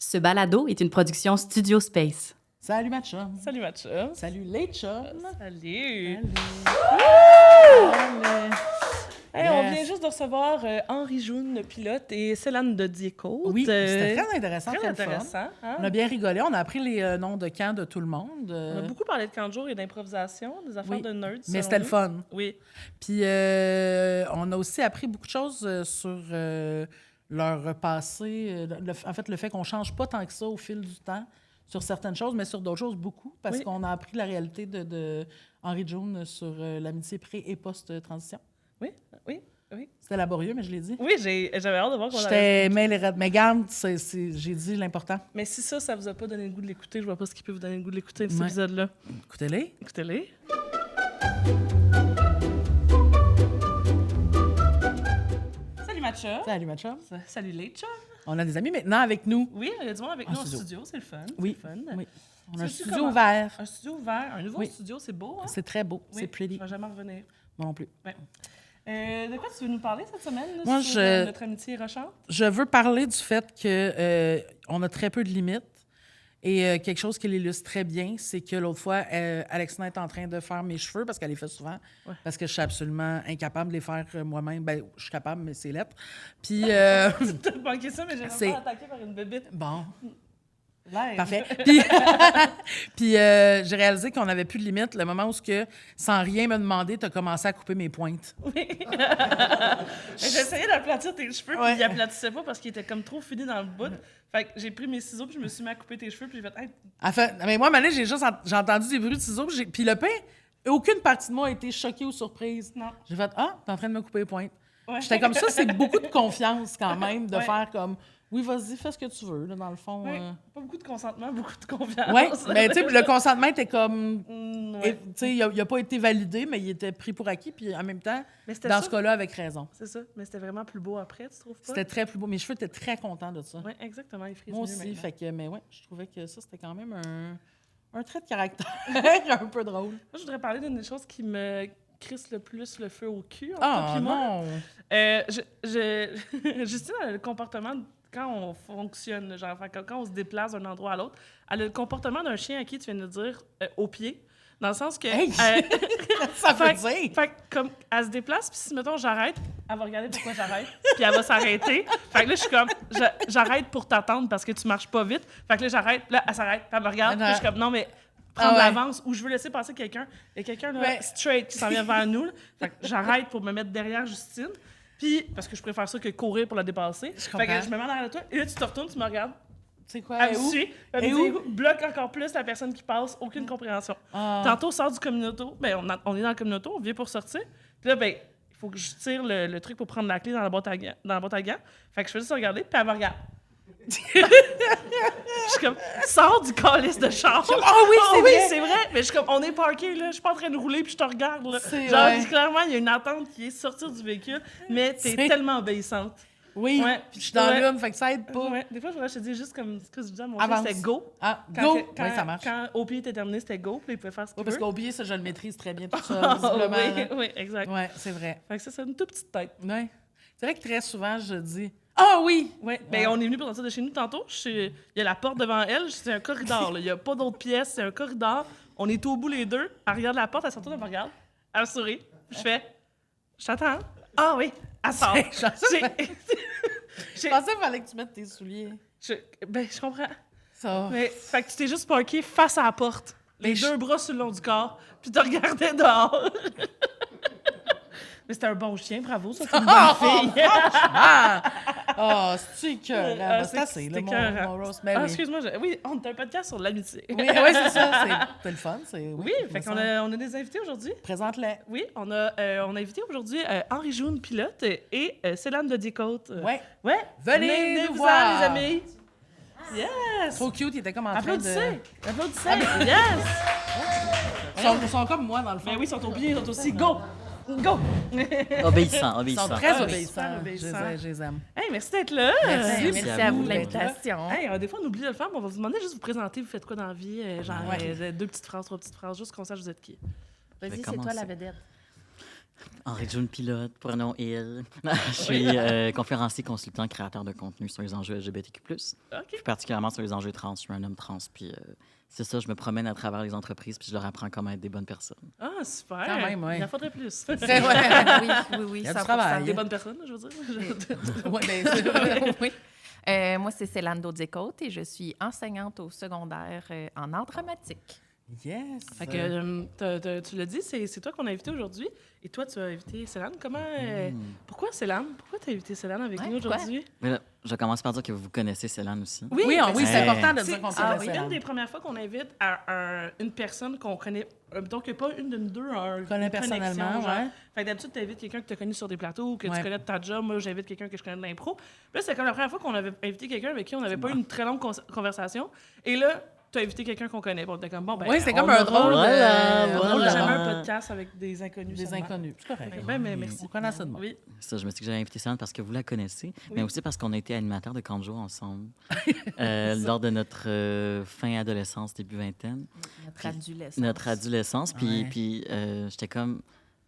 Ce balado est une production Studio Space. Salut ma chum. Salut ma chum. Salut les chums. Salut. Salut. Hey, Yes. On vient juste de recevoir Henri Joune, le pilote, et Célane de Diécôte. Oui, c'était très intéressant. Très le fun. intéressant. Hein? On a bien rigolé. On a appris les noms de camps de tout le monde. On a beaucoup parlé de camp de jour et d'improvisation, des affaires Oui, de nerds. mais selon c'était le nous. fun. Oui. Puis on a aussi appris beaucoup de choses sur leur passé. En fait, le fait qu'on change pas tant que ça au fil du temps sur certaines choses, mais sur d'autres choses beaucoup, parce Oui. qu'on a appris la réalité de Henri Joune sur l'amitié pré- et post-transition. Oui, oui, oui. C'était laborieux, mais je l'ai dit. Oui, j'avais hâte de voir qu'on J'étais mêlée raide. Mais garde, j'ai dit l'important. Mais si ça vous a pas donné le goût de l'écouter, je vois pas ce qui peut vous donner le goût de l'écouter, cet Ouais. épisode-là. Écoutez-les. Écoutez-les. Salut ma chum. Salut, ma chum. Salut les chums. On a des amis maintenant avec nous. Oui, il y a du monde avec En nous en studio. studio, c'est le fun. Oui. C'est le fun. Oui. On a un Sais-tu studio comment- ouvert. Un studio ouvert, un nouveau Oui. studio, c'est beau, hein? C'est très beau. Oui, C'est pretty. Je vais jamais revenir. Moi non plus. De quoi tu veux nous parler cette semaine, là, Moi, sur je- notre amitié rochante? Je veux parler du fait que on a très peu de limites. Et quelque chose qui l'illustre très bien, c'est que l'autre fois, Alexina est en train de faire mes cheveux, parce qu'elle les fait souvent, Ouais. parce que je suis absolument incapable de les faire moi-même. Ben, je suis capable, mais c'est lettre. Puis, T'as manqué ça, mais j'ai C'est- vraiment attaqué par une bébite. bon, Live. parfait. Puis, puis, j'ai réalisé qu'on n'avait plus de limites. Le moment où, sans rien me demander, tu as commencé à couper mes pointes. Oui. J'essayais d'aplatir tes cheveux, Ouais. puis il aplatissait pas parce qu'il était comme trop fini dans le bout. Fait que j'ai pris mes ciseaux, puis je me suis mis à couper tes cheveux, puis j'ai fait... Hey, Mais moi, Mané, j'ai entendu des bruits de ciseaux. Puis le pain, aucune partie de moi a été choquée ou surprise. non. J'ai fait « Ah, t'es en train de me couper les pointes. Ouais. J'étais comme ça, c'est beaucoup de confiance quand même de Ouais. faire comme « Oui, vas-y, fais ce que tu veux, là, dans le fond. Ouais. Pas beaucoup de consentement, beaucoup de confiance. Oui, mais tu sais, le consentement était comme... Ouais. Tu sais, il n'a pas été validé, mais il était pris pour acquis. Puis en même temps, Mais c'était dans ça. ce cas-là, avec raison. C'est ça, mais c'était vraiment plus beau après, tu trouves pas? C'était très plus beau. Mes cheveux étaient très contents de ça. Oui, exactement, il frise Moi mieux aussi, maintenant. fait que, mais ouais, je trouvais que ça, c'était quand même un trait de caractère un peu drôle. Moi, je voudrais parler d'une des choses qui me crisse le plus le feu au cul. entre Ah toi puis moi. non! Justine a le comportement, quand on fonctionne, genre, quand on se déplace d'un endroit à l'autre, elle a le comportement d'un chien à qui tu viens de dire au pied. Dans le sens que. Hey! Ça veut dire! Fait que, comme, elle se déplace, puis si, mettons, j'arrête, elle va regarder pourquoi j'arrête, puis elle va s'arrêter. Fait que là, je suis comme, j'arrête pour t'attendre parce que tu marches pas vite. Fait que là, j'arrête, là, elle s'arrête, puis elle me regarde, puis je suis comme, non, mais prendre Ah ouais. l'avance, ou je veux laisser passer quelqu'un. Il y a quelqu'un, là, Ouais. straight, qui s'en vient vers nous. Là. Fait que j'arrête pour me mettre derrière Justine. Puis, parce que je préfère ça que courir pour la dépasser. Fait que comprends. je me mets en arrière de toi, et là, tu te retournes, tu me regardes. C'est quoi? Elle me où? suit, elle Et me où? dit, bloque encore plus la personne qui passe, aucune compréhension. Ah. Tantôt, on sort du communauto, ben, on est dans le communauto, on vient pour sortir. Puis là, ben, il faut que je tire le truc pour prendre la clé dans la boîte à gants. Fait que je fais juste regarder, puis elle me regarde. Je suis comme, sors du calice de char. Ah oui, c'est vrai. c'est vrai. Mais je suis comme, on est parké, là, je suis pas en train de rouler, puis je te regarde, là. C'est Genre, vrai. clairement, il y a une attente qui est sortir du véhicule, mais t'es C'est- tellement obéissante. Oui, Ouais. puis je suis dans Ouais. l'hume, fait que ça aide pas. Ouais. Des fois, je te dis juste comme ce que je disais à mon chien, Avance. c'était go. Ah, Quand, go! quand, Oui, ça marche. Quand au pied était terminé, c'était go, puis il pouvait faire ce Oui, qu'il parce veut. qu'au pied, ça, je le maîtrise très bien tout seul, Ah, visiblement. oui, oui, exact. Oui, c'est vrai. Fait que ça, c'est une toute petite tête. Ouais. C'est vrai que très souvent, je dis « Ah oui! Ouais. Ben, on est venu pour sortir de chez nous tantôt. Il y a la porte devant elle, c'est un corridor. là. Il n'y a pas d'autres pièces, c'est un corridor. On est au bout les deux. Elle regarde la porte, elle sort, elle me regarde. Elle me sourit. Je fais, je t'attends. Ah oui, elle sort. Je pensais qu'il fallait que tu mettes tes souliers. Je comprends. Ça. Mais, fait que tu t'es juste parké face à la porte, les deux bras sur le long du corps, puis tu regardais dehors. Mais c'était un bon chien, bravo, ça, c'est une bonne fille. Ah, c'est écœurant. Ah, C'est assez, là, écœurant. mon roast. Ben Ah, oui. excuse-moi, oui, on a un podcast sur l'amitié. Oui, ouais, c'est ça. C'est le fun. Oui, fait qu'on on a des invités aujourd'hui. Présente-les. Oui, on a invité aujourd'hui Henri Joune, pilote, et Célane de Diécôte. Ouais. Ouais. Venez nous vous voir. les amis. Yes! Trop cute, il était comme en train de... Applaudissez! Applaudissez! Yes! Ils sont comme moi, dans le fond. Ben oui, ils sont au pied, ils sont aussi go! Go! Obéissant, Ils sont obéissant. très Ah, obéissants. super obéissants. Je les aime. Hey, merci d'être là! Merci. Merci à à vous vous de d'être là. l'invitation. Hey, des fois, on oublie de le faire, mais on va vous demander juste de vous présenter, vous faites quoi dans la vie, genre Ouais. 2 petites phrases, 3 petites phrases, juste qu'on sache vous êtes qui. Vas-y, c'est commencer. toi la vedette. Henri June pilote, pronom il. Je suis conférencier, consultant, créateur de contenu sur les enjeux LGBTQ+. Plus OK. particulièrement sur les enjeux trans. Je suis un homme trans, puis c'est ça, je me promène à travers les entreprises, puis je leur apprends comment être des bonnes personnes. Ah, super. Quand même, ouais. Il en faudrait plus. Ouais. Oui, Il y a du 100%. travail. Des bonnes personnes, je veux dire. Ouais, ben, c'est- Oui. Moi, c'est Célane Daudier-Côte et je suis enseignante au secondaire en art dramatique. Yes. Fait que, tu l'as dit, c'est toi qu'on a invité aujourd'hui. Et toi, tu as invité Célane. Comment... pourquoi Célane? Pourquoi tu as invité Célane avec Ouais, nous pourquoi? aujourd'hui? Mais là, je commence par dire que vous connaissez Célane aussi. Oui, oui, ben, c'est important de dire qu'on c'est connaît une des premières fois qu'on invite une personne qu'on connaît, donc pas une de nous deux, connaît personnellement, ouais. Fait que d'habitude, tu invites quelqu'un que tu as connu sur des plateaux ou que Ouais. tu connais de ta job. Moi, j'invite quelqu'un que je connais de l'impro. Puis là, c'est comme la première fois qu'on avait invité quelqu'un avec qui on n'avait pas eu une très longue conversation. Et là, tu as invité quelqu'un qu'on connaît. Bon, t'es comme, bon, ben, Oui, c'est comme on un aura- drôle. Voilà, On voilà. n'aura jamais un podcast avec des inconnus. Des seulement. inconnus. C'est correct. Ben, mais merci. On connaît ça de moi. Oui. Ça, je me suis dit que j'allais inviter Célane parce que vous la connaissez, mais aussi parce qu'on a été animateurs de camp de jour ensemble lors de notre fin adolescence, début vingtaine. Notre adolescence. Notre adolescence, Ouais. puis j'étais comme,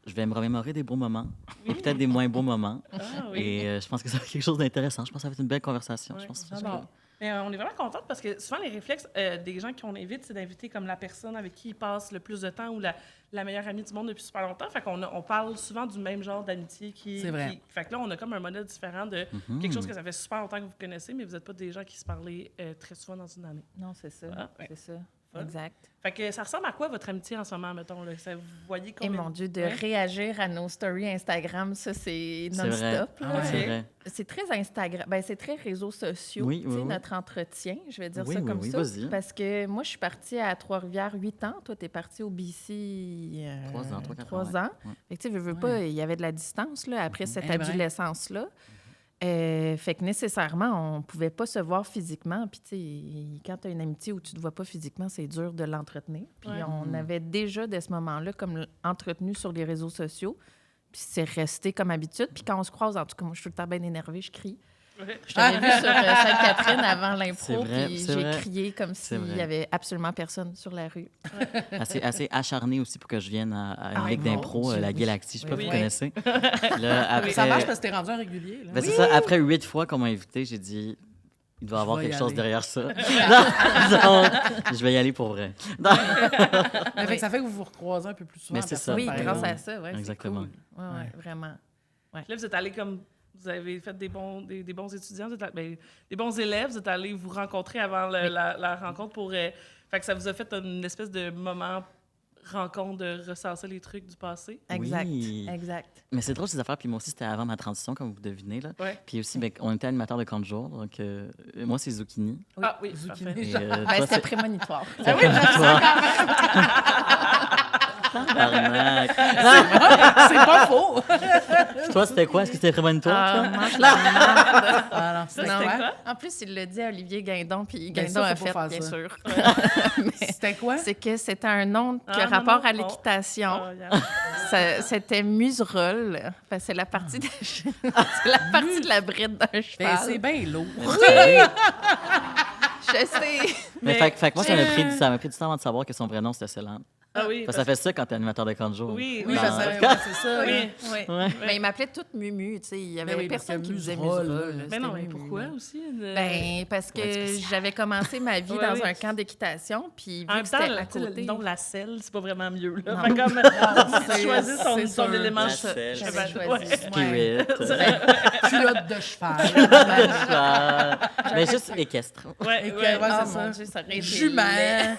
je vais me remémorer des beaux moments, ou peut-être des moins beaux moments, Ah, oui. et je pense que ça va être quelque chose d'intéressant. Je pense que ça va être une belle conversation. Ouais, Je pense que j'adore. Mais on est vraiment contente parce que souvent, les réflexes des gens qu'on invite, c'est d'inviter comme la personne avec qui ils passent le plus de temps ou la meilleure amie du monde depuis super longtemps. Fait qu'on on parle souvent du même genre d'amitié qui... C'est vrai. Fait que là, on a comme un modèle différent de quelque chose que ça fait super longtemps que vous connaissez, mais vous n'êtes pas des gens qui se parlaient très souvent dans une année. Non, c'est ça. Ah, ouais. C'est ça. Fun. Exact. Fait que ça ressemble à quoi votre amitié en ce moment, mettons? Là? Vous voyez Et combien... mon Dieu, de Ouais. réagir à nos stories Instagram, ça, c'est C'est vrai. non-stop. là. Ah ouais. c'est vrai. C'est très Instagram, ben, c'est très réseaux sociaux, Oui, tu sais, oui, oui. notre entretien, je vais dire Oui, ça oui, comme oui, ça. vas-y. Parce que moi, je suis partie à Trois-Rivières 8 ans. Toi, tu es partie au BC 3 ans, 3-4 ans. 3 ouais. ans. Ouais. Fait que, tu sais, veux pas, il y avait de la distance là, après cette Eh ben. adolescence-là. Fait que nécessairement, on pouvait pas se voir physiquement. Puis, tu sais, quand tu as une amitié où tu te vois pas physiquement, c'est dur de l'entretenir. Puis, Ouais. on avait déjà, dès ce moment-là, comme entretenu sur les réseaux sociaux. Puis, c'est resté comme habitude. Puis, quand on se croise, en tout cas, moi, je suis tout le temps bien énervée, je crie. Ouais. Je t'avais vu sur Sainte-Catherine avant C'est l'impro, vrai, puis c'est j'ai vrai. crié comme C'est s'il vrai. y avait absolument personne sur la rue. Assez acharné aussi pour que je vienne à une Ah, ligue mon d'impro, Dieu, la oui. Galaxie. Je sais pas Oui, si oui. vous connaissez. Là, après, Ça marche parce que t'es rendu un régulier. Là. ben, c'est ça, après 8 fois qu'on m'a invité, j'ai dit, il doit y avoir vais y quelque chose aller. derrière ça. Donc, je vais y aller pour vrai. Mais fait que ça fait que vous vous recroisez un peu plus souvent. Mais c'est en ça. personne, Oui, par grâce exemple. à ça, ouais, Exactement. c'est cool. Ouais, vraiment. Là, vous êtes allés comme... Vous avez fait des bons étudiants, vous êtes des bons élèves, vous êtes allés vous rencontrer avant la rencontre pour... fait que ça vous a fait une espèce de moment rencontre de ressasser les trucs du passé. Exact, Oui. exact. Mais c'est drôle ces affaires. Puis moi aussi, c'était avant ma transition, comme vous devinez. Là. Ouais. Puis aussi, ben, on était animateur de camp de jour. Donc, moi, c'est Zucchini. Oui. Ah oui, Zucchini. parfait. Et, Ben, toi, c'était c'est- prémonitoire. Ah oui, Tabarnak. C'est pas faux. Toi, c'était quoi? Est-ce que c'était prémonitoire, Ah, toi? mange la merde. Ah non, c'était Non. quoi? En plus, il l'a dit à Olivier Guindon, puis Ben, Guindon ça, a faut fait, pas bien faire ça. sûr. C'était quoi? C'est que c'était un nom qui a Ah, non, rapport non, à bon. l'équitation. Ah, yeah. C'était muserolle. Enfin, c'est la partie de, c'est la partie de la bride d'un Ben, cheval. c'est bien lourd. Je sais. Mais fait que moi, ça m'a pris du temps avant de savoir que son vrai nom, c'était Célane. Ah oui, Ça fait ça quand t'es animateur de camp de jour. Oui, Oui, Dans- parce que ouais, c'est ça. Oui. Oui. Ouais. Mais il m'appelait toute Mumu, tu sais. Il y avait Ben oui, personne parce qui que disait muserolle, muserolle. là. Mais c'était non, mais Mumu. pourquoi aussi? Ben, parce que Ouais, c'est j'avais commencé ma vie Ouais, dans oui. un camp d'équitation, puis En vu même que temps, c'était à tu sais, côté... le nom de la selle, c'est pas vraiment mieux. Là. Non. Fait comme, c'est- tu choisis c'est ton sûr. élément. La selle. J'avais Ben, choisi. ouais. Ouais. Spirit. Culotte de cheval. Mais juste équestre. Ouais, Et ouais. ouais, Ah, c'est mon ça. Dieu, ça aurait été Jument. laid.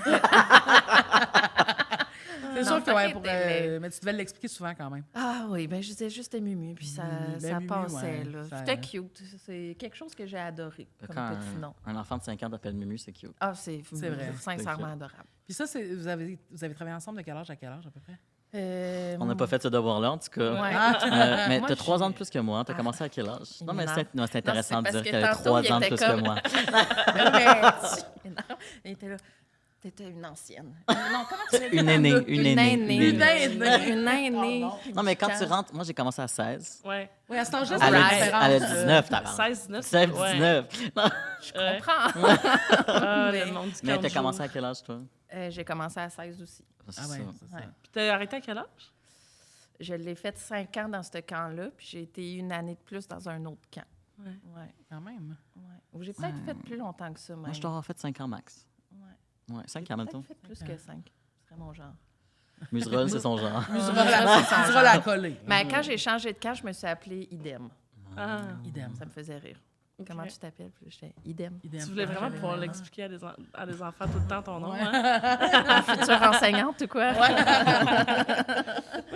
C'est Non, sûr que, ça ouais, aurait pour, été laid. mais tu devais l'expliquer souvent quand même. Ah oui, ben je disais juste Mumu, puis ça, Ben, ça Mumu, passait, ouais, là. ça- C'était cute. C'est quelque chose que j'ai adoré comme Quand petit nom. un enfant de 5 ans t'appelle Mumu, c'est cute. Ah, c'est vrai. sincèrement adorable. Puis ça, vous avez travaillé ensemble de quel âge à quel âge à peu près? On n'a pas fait ce devoir-là, en tout cas. Ouais. Mais Moi, t'as 3 ans de je- plus que moi. T'as commencé à quel âge? Non, mais Non. c'est intéressant Non, de c'est dire parce qu'elle que a tantôt, 3 ans de il plus était que comme- moi. Il était là. T'étais une ancienne. Non, comment tu l'as dit? Une aînée, une Une aînée, aînée. une aînée. Une aînée. Non, mais quand tu rentres, moi, j'ai commencé à 16. Ouais. Oui, à cet âge-là, Elle c'est a- la elle différence. Elle a 19, t'as 16, 19. 16, ouais. 19. Non. Ouais. Comprends. Ah, Mais- le monde du Mais camp de t'as jour. commencé à quel âge, toi? J'ai commencé à 16 aussi. C'est Ah ouais, ça. c'est ça. Ouais. Puis t'as arrêté à quel âge? Je l'ai fait 5 ans dans ce camp-là, puis j'ai été une année de plus dans un autre camp. Ouais. Ouais, Quand même. ouais. Ou j'ai peut-être fait plus longtemps que ça, même. Moi, je dois avoir fait 5 ans max. Ouais. Ouais, 5 ans, J'ai mettons. peut-être fait plus que 5. Ce serait mon genre. Museroll, c'est son genre. Museroll la coller. Mais quand j'ai changé de camp, je me suis appelée Idem. Ah. Idem. Ça me faisait rire. Ok. Comment tu t'appelles? Puis j'étais Idem. Idem. Tu voulais vraiment J'avais pouvoir vraiment- l'expliquer à des enfants tout le temps, ton nom. Ouais. Hein? Future enseignante ou quoi? Moi,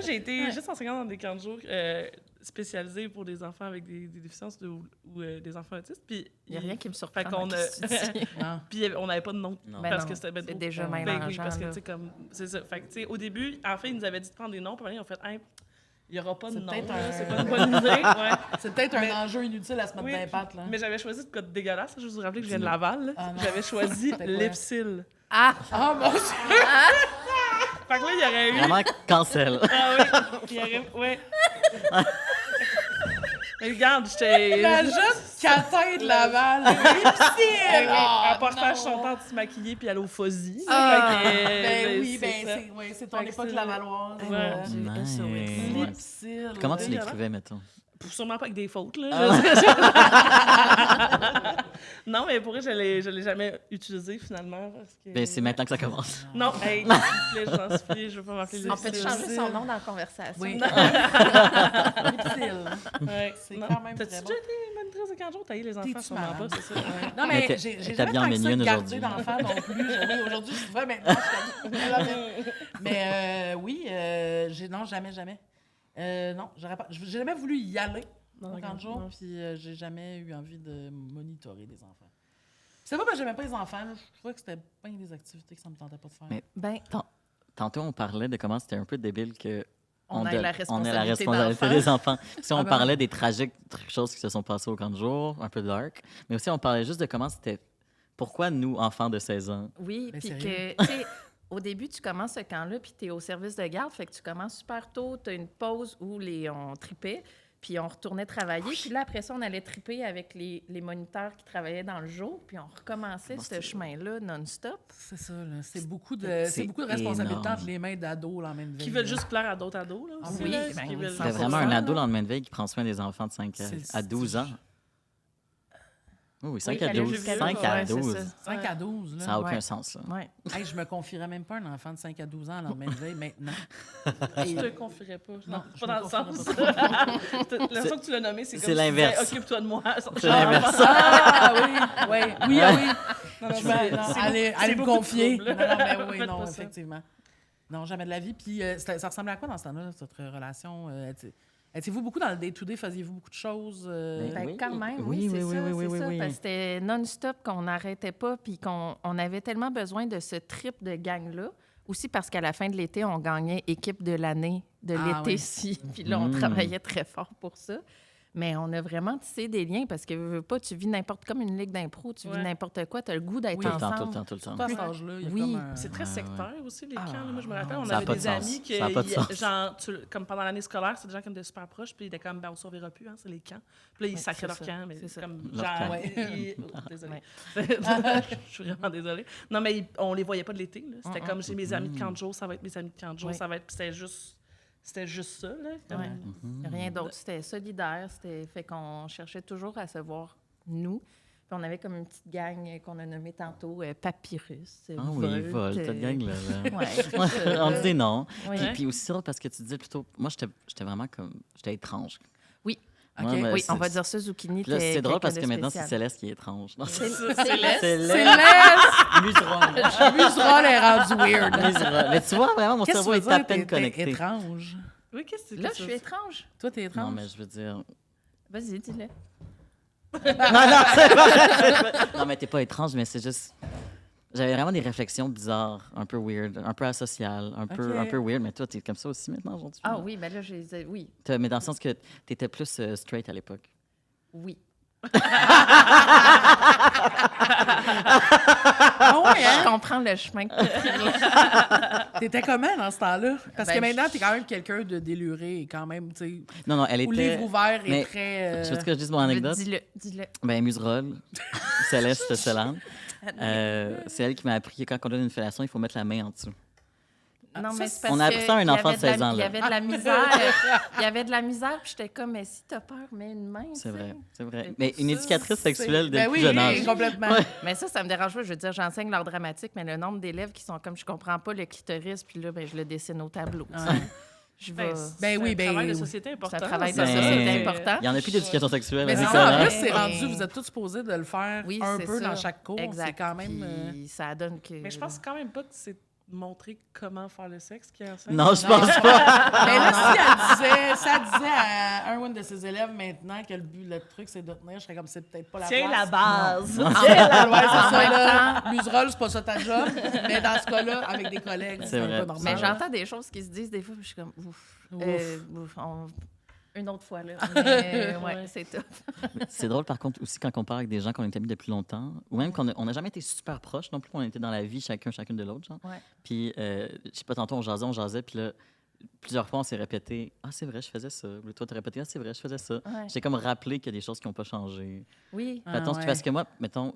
j'ai été juste enseignante dans des camps de jour spécialisés pour des enfants avec des déficiences ou des enfants autistes. Puis Il n'y a rien qui me surprend. Fait qu'on dans a- ce que tu dis. Non. Puis on n'avait pas de nom. Non. Ben Parce non, que c'était ben c'est trop. déjà Ben mélangeant. oui, parce que, là. tu sais, comme. C'est ça. Fait que, tu sais, au début, en fait, ils nous avaient dit de prendre des noms. Puis après, ils ont fait, hey, il n'y aura pas de C'est nom. peut-être là, un- C'est pas une bonne idée. Ouais. C'est peut-être Mais- un enjeu inutile à se mettre Oui, dans les pattes, là. Mais j'avais choisi de code dégueulasse. Je vous rappelle que je viens de Dis-le. Laval. Là. Ah non. J'avais choisi C'était quoi? Lipsil. Ah! Oh mon Dieu! Fait que là, il y aurait eu. Vraiment cancel. Ah oui, il y aurait. Ouais. Mais regarde, j'étais. La jeune catin de Laval! Lipsil! À partage son temps de se maquiller puis aller au Fuzzy. Ah! Ben oui, c'est ben ça. c'est ton Fait que époque c'est- lavalloise. Ouais. Nice. Lipsil. Comment tu Dégueulasse. l'écrivais, mettons? Sûrement pas avec des fautes, là. Ah. Non, mais pour vrai, je l'ai jamais utilisé finalement. Parce que... Ben, c'est maintenant que ça commence. Non, hey, s'il vous plaît, j'en supplie, je veux pas m'appeler On peut Lipsil. changer son nom dans la conversation. Oui. Lipsil. Ouais. C'est Non. quand même T'as-tu très bon. déjà été monitrice de camp de jour? T'as eu les enfants, T'es-tu sûrement malade? pas, c'est ça? Ouais. Non, Mais mais t'es- j'ai t'es jamais habillée en tant que ça mignonne gardé aujourd'hui. d'enfants non plus. Oui, aujourd'hui, je fais maintenant. Mais oui, non, jamais. Non, j'aurais pas. J'ai jamais voulu y aller Non, au camp de regarde, jour, non. puis j'ai jamais eu envie de monitorer des enfants. C'est pas parce que j'aimais pas les enfants, là. Je trouvais que c'était pas des activités que ça me tentait pas de faire. Mais- Ben, Tantôt, on parlait de comment c'était un peu débile que on a donne- la on ait la responsabilité responsabilité d'enfants. des enfants. Si on Ah ben parlait des tragiques choses qui se sont passées au camp de jour, un peu dark, mais aussi on parlait juste de comment c'était. Pourquoi nous, enfants de 16 ans? Oui, Ben, puis sérieux? que, tu sais, au début, tu commences ce camp-là, puis tu es au service de garde, fait que tu commences super tôt, tu as une pause où on tripait, puis on retournait travailler, puis là, après ça, on allait triper avec les moniteurs qui travaillaient dans le jour, puis on recommençait Bon, ce c'est- chemin-là non-stop. C'est ça, là. C'est beaucoup de C'est responsabilité énorme. entre les mains d'ados là, en même Qui veulent juste plaire à d'autres ados, là. Ah aussi, oui, là, ben qui oui, veulent- C'était 100%, vraiment un ado là. le lendemain de veille qui prend soin des enfants de 5 à 12 ans. Oui, 5 à aller 12. jusqu'à 5 là, à ouais, c'est 12. ça. 5 à 12, là. Ça n'a aucun Ouais. sens, là. Ouais. Hey, je me confierais même pas un enfant de 5 à 12 ans le lendemain de veille maintenant. Je te le confierais pas. Non, je pas me dans le confierais sens. pas. La façon que tu l'as nommé, c'est comme c'est si tu disais, l'inverse. occupe-toi de moi. C'est l'inverse. Ah oui. Non, non, Je vais aller c'est me beaucoup de confier. troubles. Non, mais oui, Faites non, pas ça. effectivement. Non, jamais de la vie. Puis ça ressemblait à quoi dans ce temps-là, votre relation? Étiez-vous beaucoup dans le day-to-day? Faisiez-vous beaucoup de choses? Ben, Oui. quand même, Oui, oui, c'est oui, ça, oui, oui, c'est oui, ça, oui. parce que c'était non-stop qu'on n'arrêtait pas, puis on avait tellement besoin de ce trip de gang-là. Aussi parce qu'à la fin de l'été, on gagnait équipe de l'année de Ah, l'été-ci. Puis là, on Mm. travaillait très fort pour ça. Mais on a vraiment tissé des liens parce que veux pas, tu vis n'importe comme une ligue d'impro, tu vis Ouais. n'importe quoi, tu as le goût d'être Oui. Tout le temps, ensemble. tout le temps, tout le temps. Surtout à cet âge-là, il y a Oui. comme un... C'est très Ouais, sectaire aussi, les camps. Ah, là. Moi, je me rappelle, on ça a avait pas des de sens. amis qui, Ça a pas de sens. genre, comme pendant l'année scolaire, c'est des gens qui étaient super proches, puis ils étaient comme, ben, on ne surveillera plus, hein, c'est les camps. Puis là, ils Ouais, sacraient c'est leur ça, camp, mais c'est ça. comme, Leur genre, camp. Ouais. désolée. Ouais. Je suis vraiment désolée. Non, mais on les voyait pas de l'été, là. C'était Mm-mm. comme, j'ai mes amis de camp de jour, ça va être mes amis de camp de jour, Oui. ça va être... Puis c'était juste ça, là. Comme- Ouais. Mhm. Rien d'autre. C'était solidaire. C'était fait qu'on cherchait toujours à se voir, nous. Puis on avait comme une petite gang qu'on a nommée tantôt Papyrus. Ah oui, Volt, cette gang-là. là. Ouais, c'est ça. On disait non. Oui. Puis aussi, c'est drôle parce que tu disais plutôt. Moi, j'étais vraiment comme. J'étais étrange. Oui. Moi, OK. mais Oui, c'est- on va dire ça, Zucchini. Puis là, t'es c'est drôle parce quelqu'un que de maintenant, c'est spécial. Céleste qui est étrange. Non, C'est Céleste. Céleste. Museroll est rendu weird. Mais tu vois, vraiment, mon Qu'est-ce cerveau que tu est veux à dire, peine t'es connecté. étrange? Oui, qu'est-ce que Là, c'est je suis étrange. Toi, t'es étrange? Non, mais je veux dire. Vas-y, dis-le. Non, c'est pas. Non, mais t'es pas étrange, mais c'est juste. J'avais vraiment des réflexions bizarres, un peu weird, un peu asociales, un peu weird, mais toi, t'es comme ça aussi maintenant aujourd'hui. Ah oui, ben là, oui. Mais dans le sens que t'étais plus straight à l'époque. Oui. Ah ouais, hein? Je comprends le chemin que tu as pris là. T'étais comment dans ce temps-là? Parce que Ben, maintenant, t'es quand même quelqu'un de déluré et quand même, tu sais, Non, non, elle au était. livre ouvert et mais- très... Je veux que je dise mon anecdote? Dis-le, dis-le. Ben, Museroll, Céleste Célane, c'est elle qui m'a appris que quand on donne une fellation, il faut mettre la main en dessous. Non, mais c'est On parce a appris ça à un que enfant de 16 ans, il y là. avait de la misère. Il y avait de la misère, puis j'étais comme, mais si t'as peur, mets une main. C'est tu sais. vrai, c'est vrai. Mais Mais pour une ça, éducatrice sexuelle dès Ben le plus oui, jeune âge. oui, complètement. Mais ça me dérange pas. Je veux dire, j'enseigne l'art dramatique, mais le nombre d'élèves qui sont comme, je comprends pas le clitoris, puis là, ben, je le dessine au tableau. tu sais. Ouais. Je vais... Ben oui, C'est un travail de oui. société important. C'est un travail de Ben, société important. Il y en a plus d'éducation sexuelle. Mais à c'est l'école, ça, en hein. plus, c'est rendu, vous êtes tous supposés de le faire Oui, un c'est peu ça. dans chaque cours. Exact. C'est quand même... Puis ça donne que... Mais je pense quand même pas que c'est montrer comment faire le sexe qui enseigne. Non, je pense pas. Mais là, si elle disait à un de ses élèves maintenant que le truc, c'est de tenir, je serais comme, c'est peut-être pas la Tiens la place. base. Ouais, c'est En ça, même là. Muserolle, c'est pas ça ta job. Mais dans ce cas-là, avec des collègues, c'est un vrai. peu normal. Mais j'entends des choses qui se disent des fois, puis je suis comme, ouf. Ouf. Une autre fois, là. Mais, ouais, Ouais. c'est top. C'est drôle, par contre, aussi quand on parle avec des gens qu'on est amis depuis longtemps, ou même qu'on n'a jamais été super proches non plus, on était dans la vie chacune de l'autre, genre. Ouais. Puis, je sais pas, tantôt, on jasait, puis là, plusieurs fois, on s'est répété « Ah, c'est vrai, je faisais ça. » Ou toi, t'as répété « Ah, c'est vrai, je faisais ça. Ouais. J'ai comme rappelé qu'il y a des choses qui n'ont pas changé. Oui. Ah, Mettons, ouais. parce que moi, mettons,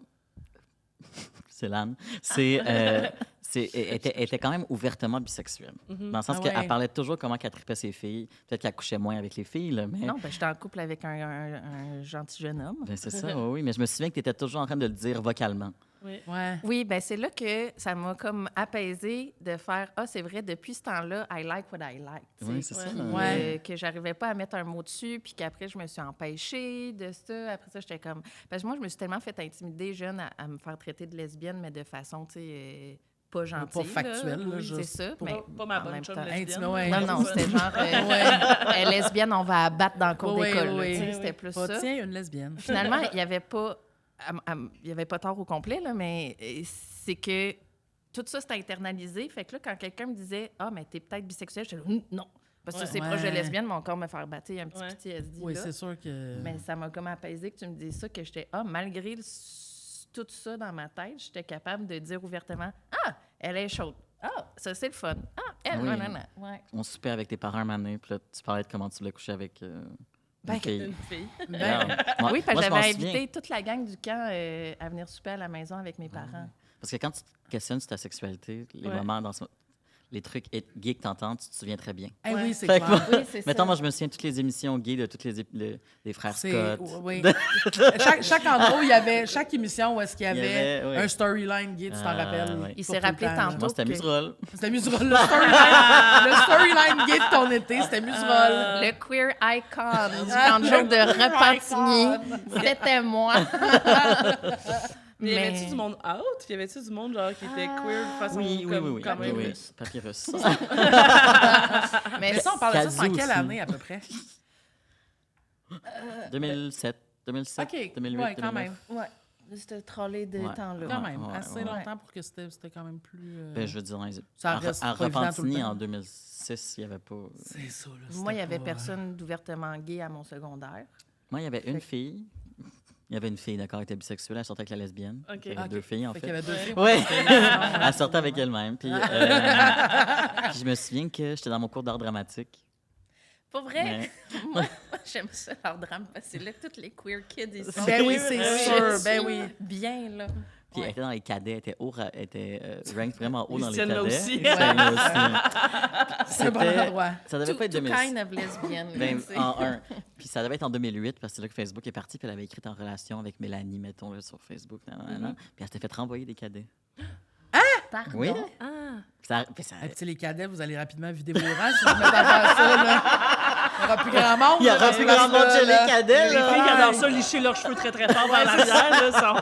c'est l'âne, elle était quand même ouvertement bisexuelle. Dans le sens Ah qu'elle ouais. parlait toujours comment qu'elle trippait ses filles. Peut-être qu'elle couchait moins avec les filles, là, mais... Non, ben, j'étais en couple avec un gentil jeune homme. Ben, c'est ça, oui, mais je me souviens que tu étais toujours en train de le dire vocalement. Oui. Ouais. Oui, ben c'est là que ça m'a comme apaisé de faire ah c'est vrai depuis ce temps-là I like what I like. tu sais. Oui, c'est ça. Puis, Ouais. que j'arrivais pas à mettre un mot dessus puis qu'après je me suis empêchée de ça. Après ça j'étais comme parce que moi je me suis tellement fait intimider jeune à me faire traiter de lesbienne mais de façon tu sais pas gentille. factuelle, là, Oui, juste c'est ça. Pas, Mais pas ma en bonne même chum temps- lesbienne. Ouais. non, non, c'était genre elle est lesbienne, on va abattre dans le cours Oui, d'école. oui, là, tu sais, oui. C'était plus Pas, ça. tiens, une lesbienne. Finalement, il n'y avait pas... Il y avait pas tort au complet, là, mais c'est que tout ça, c'était internalisé. Fait que là, quand quelqu'un me disait « Ah, mais t'es peut-être bisexuelle », j'étais là « Non. » Parce que Ouais. c'est proche de lesbienne, mon corps me faire battre. Il y a un petit Ouais. PTSD Oui, là. c'est sûr que... Mais ça m'a comme apaisé que tu me dises ça, que j'étais « Ah, malgré tout ça dans ma tête, j'étais capable de dire ouvertement « Ah, elle est chaude. Ah, ça, c'est le fun. Ah, elle, Oui. non, non, non. Ouais. On soupait avec tes parents un moment donné, puis là, tu parlais de comment tu voulais coucher avec Ben, une fille. Une fille. Ben, Moi- Oui, parce moi, que je m'en j'avais souviens. invité toute la gang du camp à venir souper à la maison avec mes parents. Parce que quand tu te questionnes sur ta sexualité, les Ouais. moments dans les trucs gays que t'entends, tu te souviens très bien. eh oui, c'est Fait que clair. Oui, c'est Mettons, ça. moi, je me souviens de toutes les émissions gays de toutes les frères C'est- Scott. oui. chaque endroit où il y avait, chaque émission où est-ce qu'il y Il y avait, avait, oui. un storyline gay, tu t'en Ah, rappelles? ouais. Il Pas s'est tout le rappelé temps, là. tantôt. Moi, c'était que- Muserol. C'était Muserol. Le storyline gay de ton été, c'était Muserol. Le queer icon du camp de jour de Repentigny, c'était moi. Mais y avait-tu du monde out? Y avait-tu du monde genre qui était queer de façon Oui, oui, comme, oui, oui. comme oui, oui. russe? Papyrus. Mais ça, on parle de ça en Kazoo quelle aussi. année, à peu près? 2007, 2007, OK, 2008, ouais, quand 2009. même. Ouais, c'était trollé de Ouais. temps-là. Quand même, ouais, assez ouais. longtemps pour que c'était quand même plus... Ben, je veux dire, Ça en, reste en pas évident tout le Repentigny, temps. en 2006, il n'y avait pas... C'est ça, là. Moi, il n'y c'était avait pas- personne d'ouvertement gay à mon secondaire. Moi, il y avait une fille. Il y avait une fille, d'accord, elle était bisexuelle, elle sortait avec la lesbienne. OK. Il y avait OK. deux filles, en Fait fait. qu'il y avait deux filles. Oui, Ouais. elle sortait avec elle-même. Puis, puis je me souviens que j'étais dans mon cours d'art dramatique. Pour vrai, Mais- moi, j'aime ça, leur drame, parce que c'est là que tous les queer kids, ils sont. Ben oui, c'est Je sûr, suis ben oui. Bien, là. Puis elle était dans les cadets, elle était, elle était ranked vraiment haut dans les Christiane, là cadets. aussi. Christiane, là aussi. C'est un bon C'était- endroit. Ça devait pas être Tout 2000. kind of lesbienne. là, Ben, tu sais. en un. Puis ça devait être en 2008, parce que c'est là que Facebook est parti, puis elle avait écrit en relation avec Mélanie, mettons, là, sur Facebook. Nanana. Puis elle s'était fait renvoyer des cadets. Pardon. Oui. Ah! Puis ça- Eh, puis, les cadets, vous allez rapidement vider vos rangs si vous mettez à faire ça, là. Il n'y aura plus grand monde. Il y aura là, plus parce grand que, monde chez là, les cadets, Les là. filles qui adorent ça, licher leurs cheveux très très fort vers l'arrière, là, sont...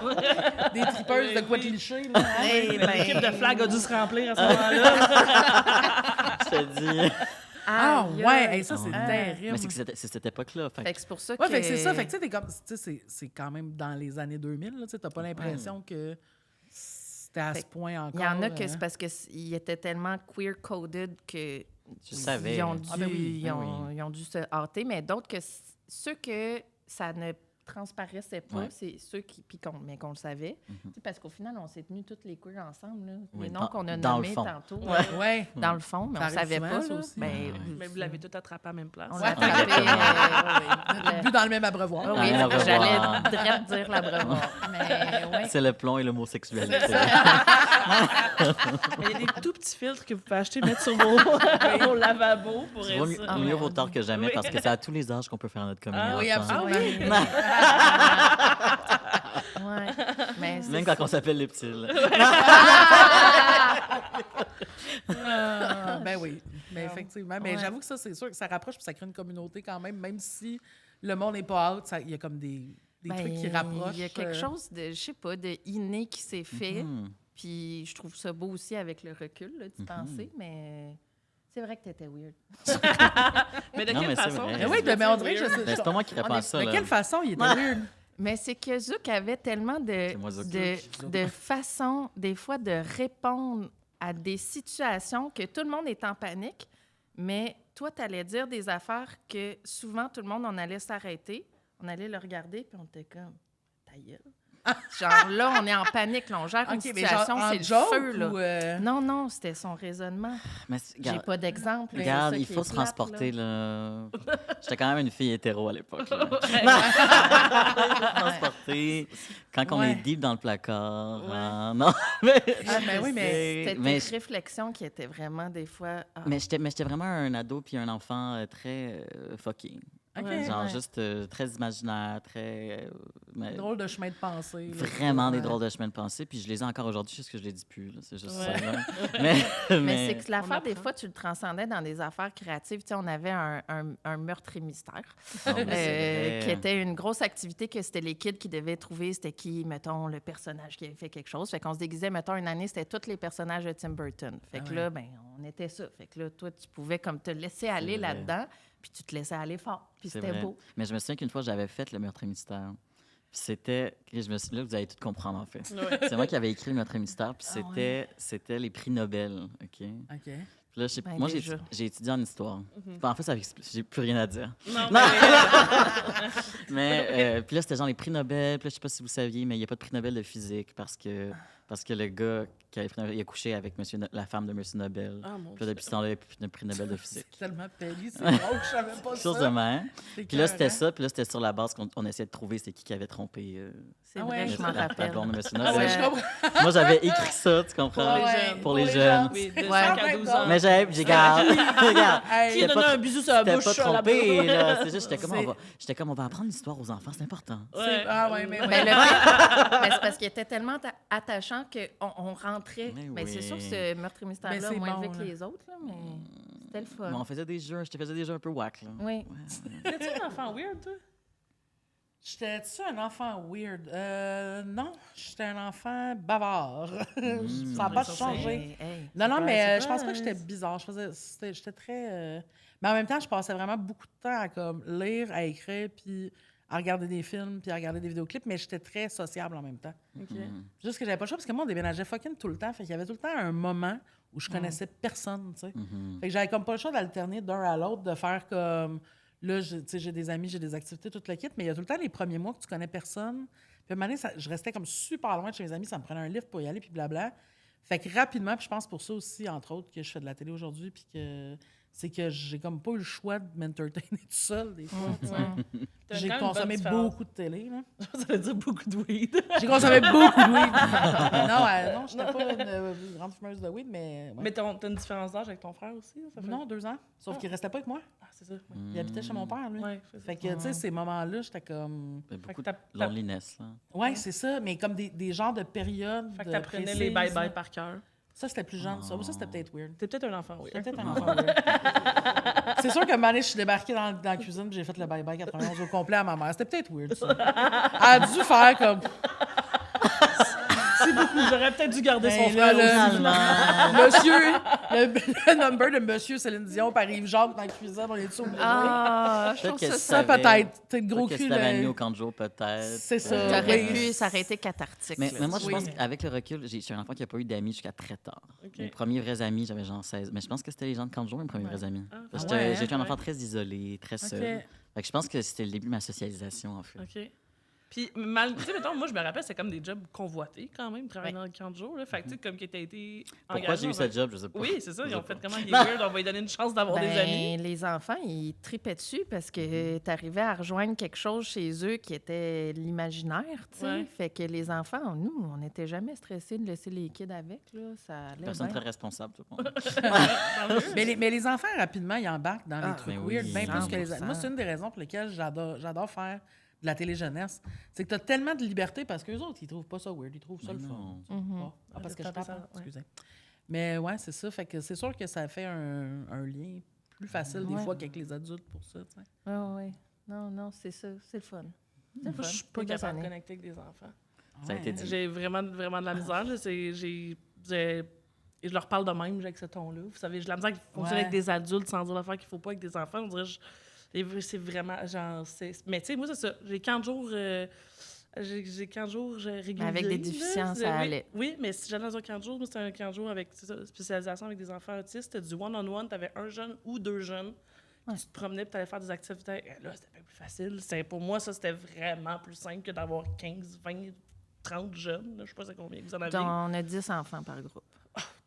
Des tripeuses de quoi de licher, là. Eh ben, L'équipe de flag a dû se remplir à ce moment-là. Je te dis. Ah, aïe, ouais, aïe. hey, ça, c'est Ah. terrible. Mais c'est que c'est cette époque-là. Fait Fait que c'est pour ça que. Ouais, fait que c'est ça. Fait que tu sais, t'es comme. Tu sais, c'est quand même dans les années 2000, là. Tu sais, t'as pas l'impression que c'était à Fait ce point encore. Il y en a que hein. c'est parce qu'ils étaient tellement queer-coded que. Je savais. Ils ont dû, Ah, ben oui, ils ont dû se hâter, mais d'autres que ceux que ça ne transparaissaient pas, Ouais. c'est ceux qui... mais qu'on le savait. Tu sais, parce qu'au final, on s'est tenus toutes les queers ensemble, là. Oui, Les noms dans- qu'on a dans le nommés fond. tantôt. Ouais. Dans le fond, mais Ça on arrive savait souvent, pas, ça là. aussi. Ben, Mais vous l'avez tout attrapé à la même place. on l'a attrapé. Bu dans le même abreuvoir. Ah oui, Rien à revoir. j'allais direct dire l'abreuvoir. Mais ouais. C'est le plomb et l'homosexualité. Mais il y a des tout petits filtres que vous pouvez acheter, mettre sur vos lavabos pour Tu vois, être sûr. Ah, mieux mon vaut tard que jamais Oui. parce que c'est à tous les âges qu'on peut faire notre communion. Ah Oui, ensemble. absolument. Ouais. Mais c'est Même quand on s'appelle les petits. là. Ben oui, mais effectivement. Mais Ouais. j'avoue que ça, c'est sûr que ça rapproche puis ça crée une communauté quand même si le monde n'est pas out, il y a comme des trucs qui rapprochent. Il y a quelque chose de, je sais pas, de inné qui s'est fait. Mhm. Puis je trouve ça beau aussi avec le recul, là, d'y penser, mais c'est vrai que t'étais weird. Mais de Non, quelle mais c'est façon? vrai. Mais oui, mais on dirait que je sais. Ben, c'est pas moi qui réponds à ça. De là. quelle façon il était weird? Mais c'est que Zouk avait tellement C'est moi, Zouk. de façons, des fois, de répondre à des situations que tout le monde est en panique, mais toi, tu allais dire des affaires que souvent, tout le monde, on allait s'arrêter, on allait le regarder, puis on était comme, ta gueule. Genre là, on est en panique, là, on gère une OK, mais genre situation, en c'est le joke feu, là. ou... Non, c'était son raisonnement. Mais J'ai pas d'exemple. mais regarde, c'est ça il qui faut est se plate, transporter. là. Là. J'étais quand même une fille hétéro à l'époque. là. Transporter. Quand on Ouais. est deep dans le placard. Non, mais. Ah, ben oui, mais... C'était mais des réflexions qui étaient vraiment des fois... ah, Mais j'étais vraiment un ado puis un enfant très fucking. OK. Genre Ouais. juste très imaginaire, très. Mais Drôle de chemin de pensée. là. vraiment des Ouais. drôles de chemin de pensée. Puis je les ai encore aujourd'hui, juste que je les dis plus. là. C'est juste Ouais. ça. Là. mais Mais c'est que On l'affaire, des apprend. fois, tu le transcendais dans des affaires créatives. Tu sais, on avait un meurtre et mystère, Ah oui, c'est vrai. qui était une grosse activité que c'était les kids qui devaient trouver c'était qui, mettons, le personnage qui avait fait quelque chose. Fait qu'on se déguisait, mettons, une année, c'était tous les personnages de Tim Burton. Fait que là, ben, on était ça. Fait que là, toi, tu pouvais comme te laisser aller vrai. là-dedans, puis tu te laissais aller fort. Puis C'est c'était vrai. beau. Mais je me souviens qu'une fois, j'avais fait le meurtre et mystère. Puis c'était. Là, vous allez tout comprendre, en fait. Ouais. C'est moi qui avais écrit le meurtre et mystère. Puis Ah ouais. c'était les prix Nobel. OK? OK. Puis là, Ben, moi, déjà. j'ai étudié en histoire. En fait, j'ai plus rien à dire. Non, Non. mais... Mais puis là, c'était genre les prix Nobel. Puis là, je sais pas si vous saviez, mais il n'y a pas de prix Nobel de physique parce que le gars qui a le prix Nobel, il a couché avec la femme de Monsieur Nobel. Ah, mon Puis là, depuis ce temps-là, il n'y a plus de prix Nobel de physique. C'est tellement péri, c'est drôle, je savais pas Chose de ça. même. C'est Puis là, c'était écœurant. ça. Puis là, c'était sur la base qu'on essayait de trouver c'est qui avait trompé C'est Ah vrai, ouais? je m'en la rappelle. blonde de Monsieur Ah ouais, Nobel. je comprends. Moi, j'avais écrit ça, tu comprends? Pour les Ouais, jeunes. Pour les jeunes. Oui, de Ouais. 5 à 12 ans. Mais j'ai gardé. Regarde. Hey, Qui J'étais donnait pas- un bisou sur la J'étais bouche pas à la trompé, boue. là. C'est juste, C'est- j'étais comme, on va apprendre l'histoire aux enfants, c'est important. Ouais. Ah ouais, mais Ben, ouais. mais c'est parce qu'il était tellement attachant qu'on rentrait. Mais Ben, c'est oui. sûr que ce meurtre et Ben, mystère-là c'est a moins bon, élevé que là. les autres, là, mais c'était le fun. Mais on faisait des jeux, je te faisais des jeux un peu whack, là. Oui. T'es-tu un enfant weird, toi? J'étais-tu un enfant weird? Non, j'étais un enfant bavard. Ça n'a pas Ça, changé. Hey. Non, non, Ouais, mais c'est je pense pas, pas que j'étais bizarre. J'étais très... Mais en même temps, je passais vraiment beaucoup de temps à comme, lire, à écrire, puis à regarder des films, puis à regarder des vidéoclips, mais j'étais très sociable en même temps. OK. Juste que j'avais pas le choix, parce que moi, on déménageait fucking tout le temps. Fait qu'il y avait tout le temps un moment où je connaissais personne, tu sais. Fait que j'avais comme pas le choix d'alterner d'un à l'autre, de faire comme... Là, tu sais, j'ai des amis, j'ai des activités, tout le kit, mais il y a tout le temps les premiers mois que tu connais personne. Puis à un moment donné, je restais comme super loin de chez mes amis, ça me prenait un livre pour y aller, puis blabla. Fait que rapidement, puis je pense pour ça aussi, entre autres, que je fais de la télé aujourd'hui, puis que c'est que j'ai comme pas eu le choix de m'entertainer tout seul, des fois. tu sais. T'as J'ai quand même une consommé bonne différence. beaucoup de télé, là. Ça veut dire beaucoup de weed. J'ai consommé beaucoup de weed. Non, j'étais pas une grande fumeuse de weed, mais... ouais. Mais t'as une différence d'âge avec ton frère aussi? Là, ça fait... Non, 2 ans. Sauf qu'il restait pas avec moi. Ah, c'est ça. Ouais. Il habitait chez mon père, lui. Ouais, Fait que, tu sais, ces moments-là, j'étais comme... Il y a beaucoup Fait de que t'as- loneliness, là. Ouais, c'est ça, mais comme des genres de périodes. Fait que t'apprenais les précises, bye-bye là. par cœur. Ça, c'était plus jeune, ça. Ça, c'était peut-être weird. T'es peut-être un enfant weird. C'était peut-être un enfant weird. C'est sûr que je suis débarquée dans la cuisine et j'ai fait le bye-bye 91 au complet à ma mère. C'était peut-être weird, ça. Elle a dû faire comme... C'est beaucoup. J'aurais peut-être dû garder son Ben, frère là, aussi. Finalement. Monsieur, le number de Monsieur Céline Dion par Yves Jacques dans la cuisine, on est-tu obligé? Ah, je Peut-être trouve que ça... si Ça, t'avais- peut-être. T'es gros Peut-être que cul, si t'avais là. mis au Kanjo, peut-être. C'est ça. T'aurais Oui. pu, ça aurait été cathartique. Mais là. moi, je Oui. pense qu'avec le recul, je suis un enfant qui n'a pas eu d'amis jusqu'à très tard. OK. Mes premiers vrais amis, j'avais genre 16. Mais je pense que c'était les gens de Kanjo, mes premiers vrais amis. Parce que ouais, j'ai été un ouais. enfant très isolé, très seul. OK. Fait que je pense que c'était le début de ma socialisation, en fait. OK. Puis, tu sais, mettons, moi, je me rappelle, c'est comme des jobs convoités quand même, travailler dans le camp de jour. Là. Fait que, tu sais, comme qui t'as été engagé. Pourquoi j'ai eu ce job, je sais pas. Oui, c'est ça. Ils Je ont sais fait pas. comment il est weird, on va lui donner une chance d'avoir des amis. Les enfants, ils tripaient dessus parce que t'arrivais à rejoindre quelque chose chez eux qui était l'imaginaire, tu sais. Ouais. Fait que les enfants, nous, on n'était jamais stressés de laisser les kids avec, là. Ça allait Personne bien. très responsable, tout le monde. Mais les enfants, rapidement, ils embarquent dans les trucs ben oui, weird, bien plus que les 100%. Moi, c'est une des raisons pour lesquelles j'adore faire de la télé-jeunesse. C'est que tu as tellement de liberté parce qu'eux autres, ils trouvent pas ça weird, ils trouvent ça Mais le fun. non. Tu sais. Ah, parce que je Taper t'apprends, ça, ouais. excusez. Mais ouais, c'est ça. Fait que c'est sûr que ça fait un lien plus facile des Ouais. fois qu'avec les adultes pour ça, tu sais. Oui. Non, c'est ça. C'est le fun. C'est le Moi, fun. je suis pas Quelques capable de années. connecter avec des enfants. Ça a été dit. J'ai vraiment de la misère. Là. Et je leur parle de même avec ce ton-là. Vous savez, j'ai de la misère à fonctionner Ouais. avec des adultes sans dire l'affaire qu'il faut pas avec des enfants. On dirait c'est vraiment genre mais tu sais moi c'est ça. J'ai 15 jours j'ai 15 jours réguliers. Avec des là. déficiences, C'est- ça oui, allait. Oui, mais si j'allais dans un camp de jour, moi c'était un camp de jour avec c'est ça, spécialisation avec des enfants autistes, c'était du one-on-one, t'avais un jeune ou deux jeunes. Ouais. Tu te promenais et tu allais faire des activités. Et là, c'était plus facile. Pour moi, ça, c'était vraiment plus simple que d'avoir 15, 20, 30 jeunes. Là. Je sais pas c'est combien vous en avez. On a 10 enfants par groupe.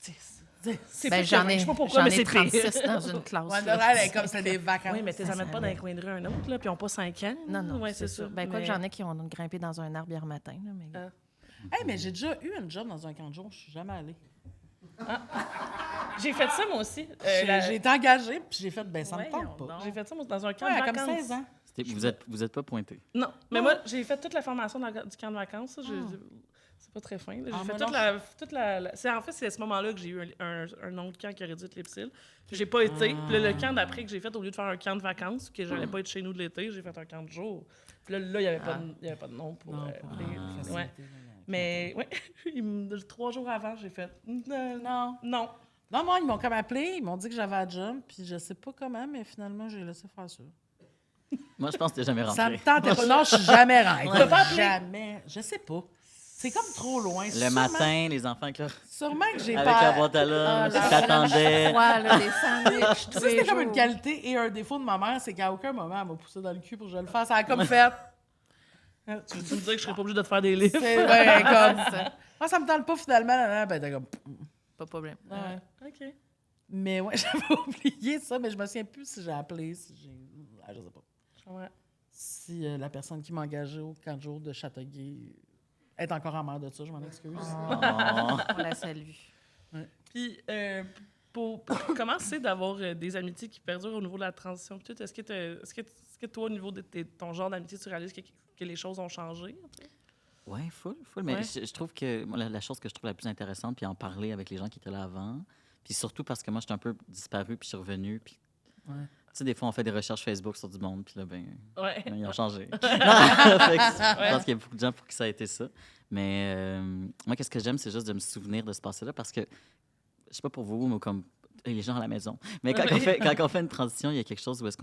10. C'est Ben, pire j'en que- ai, je sais pas pourquoi, j'en mais ai c'est 36 pire. dans une classe. Ouais, là. Noël, comme c'était des vacances. Oui, mais tu les amènes pas d'un coin de rue à un autre, là, puis ils n'ont pas 5 ans. Non, Ouais, c'est ça. Ben, quoi que Mais- j'en ai qui ont grimpé dans un arbre hier matin. Là, mais... Ah. Hey, mais j'ai déjà eu un job dans un camp de jour, je suis jamais allée. J'ai fait ça, moi aussi. J'ai été engagée, puis j'ai fait, ben ça me Voyons tente pas. donc. J'ai fait ça moi, dans un camp Ouais, de comme vacances. 16 ans. Vous êtes pas pointé. Non, mais moi, j'ai fait toute la formation du camp de vacances. Ça, c'est pas très fin. là. J'ai Ah, fait moi, toute la. En fait, c'est à ce moment-là que j'ai eu un autre camp qui a réduit l'Ipsil. Puis j'ai pas été. Puis là, le camp d'après que j'ai fait, au lieu de faire un camp de vacances, que j'allais pas être chez nous de l'été, j'ai fait un camp de jour. Puis là, il n'y avait, pas de nom pour Non, les. facilité, Ouais. Mais, ouais, 3 jours avant, j'ai fait. Non. Non. Non, moi, ils m'ont comme appelé, ils m'ont dit que j'avais un job, puis je sais pas comment, mais finalement, j'ai laissé faire ça. Moi, je pense que t'es jamais Ça me rentré. tentait pas. Non, je suis jamais rentrée. T'as pas appelé? Jamais. Je sais pas. C'est comme trop loin. Le matin, les enfants avec, Sûrement que j'ai avec pas... la boîte à lunch, ils t'attendaient. Voilà, des sandwichs tous Ça, les c'était comme jours. une qualité et un défaut de ma mère, c'est qu'à aucun moment, elle m'a poussé dans le cul pour que je le fasse. Elle a comme fait... Tu veux me dire que je serais pas obligée de te faire des livres? C'est ouais, comme... Moi, ça me tente pas finalement. Là, ben, t'es comme... Pas de problème. OK. Mais ouais, j'avais oublié ça, mais je me souviens plus si j'ai appelé, si j'ai... Ah, je sais pas. Ouais. Si la personne qui m'a engagé au camp de jour de Châteauguay est encore en mer de ça, je m'en excuse. Oh. On la salue. Puis, comment c'est d'avoir des amitiés qui perdurent au niveau de la transition? Puis tout, est-ce que toi, au niveau de ton genre d'amitié, tu réalises que les choses ont changé? Oui, full. Mais Ouais. je trouve que moi, la chose que je trouve la plus intéressante, puis en parler avec les gens qui étaient là avant, puis surtout parce que moi, j'étais un peu disparu, puis je suis revenu, puis... Ouais. Tu sais, des fois, on fait des recherches Facebook sur du monde, puis là, Ouais. ils ont changé. Fait que je pense qu'il y a beaucoup de gens pour qui ça a été ça. Mais moi, qu'est-ce que j'aime, c'est juste de me souvenir de ce passé-là, parce que, je sais pas pour vous, mais comme les gens à la maison, mais quand on fait une transition, il y a quelque chose où est-ce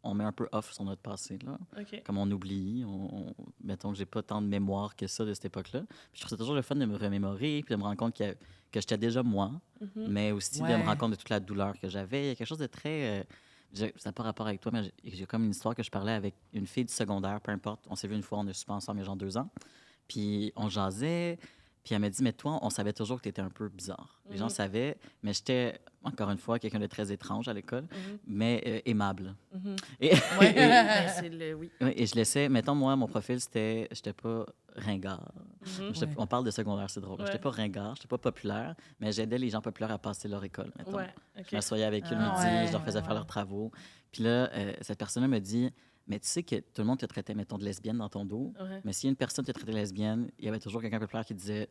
on met un peu off sur notre passé, là. OK. Comme on oublie, mettons que j'ai pas tant de mémoire que ça de cette époque-là. Puis je trouve ça toujours le fun de me remémorer, puis de me rendre compte que j'étais déjà moi, mais aussi de me Ouais. rendre compte de toute la douleur que j'avais. Il y a quelque chose de très... ça n'a pas rapport avec toi, mais j'ai comme une histoire que je parlais avec une fille du secondaire, peu importe. On s'est vu une fois, on a super ensemble il y a genre 2 ans. Puis on jasait, puis elle m'a dit, mais toi, on savait toujours que tu étais un peu bizarre. Les gens savaient, mais j'étais, encore une fois, quelqu'un de très étrange à l'école, mais aimable. Et, Ben, c'est le oui. oui, et je laissais, mettons, moi, mon profil, j'étais pas ringard. Ouais. On parle de secondaire, c'est drôle. Ouais. J'étais pas ringard, j'étais pas populaire, mais j'aidais les gens populaires à passer leur école, mettons. Ouais. OK. Je m'assoyais avec eux le Ah, midi, ouais, je leur faisais faire leurs travaux. Puis là, cette personne-là me dit, mais tu sais que tout le monde te traitait, mettons, de lesbienne dans ton dos, Ouais. mais si une personne te traitait de lesbienne, il y avait toujours quelqu'un populaire qui disait,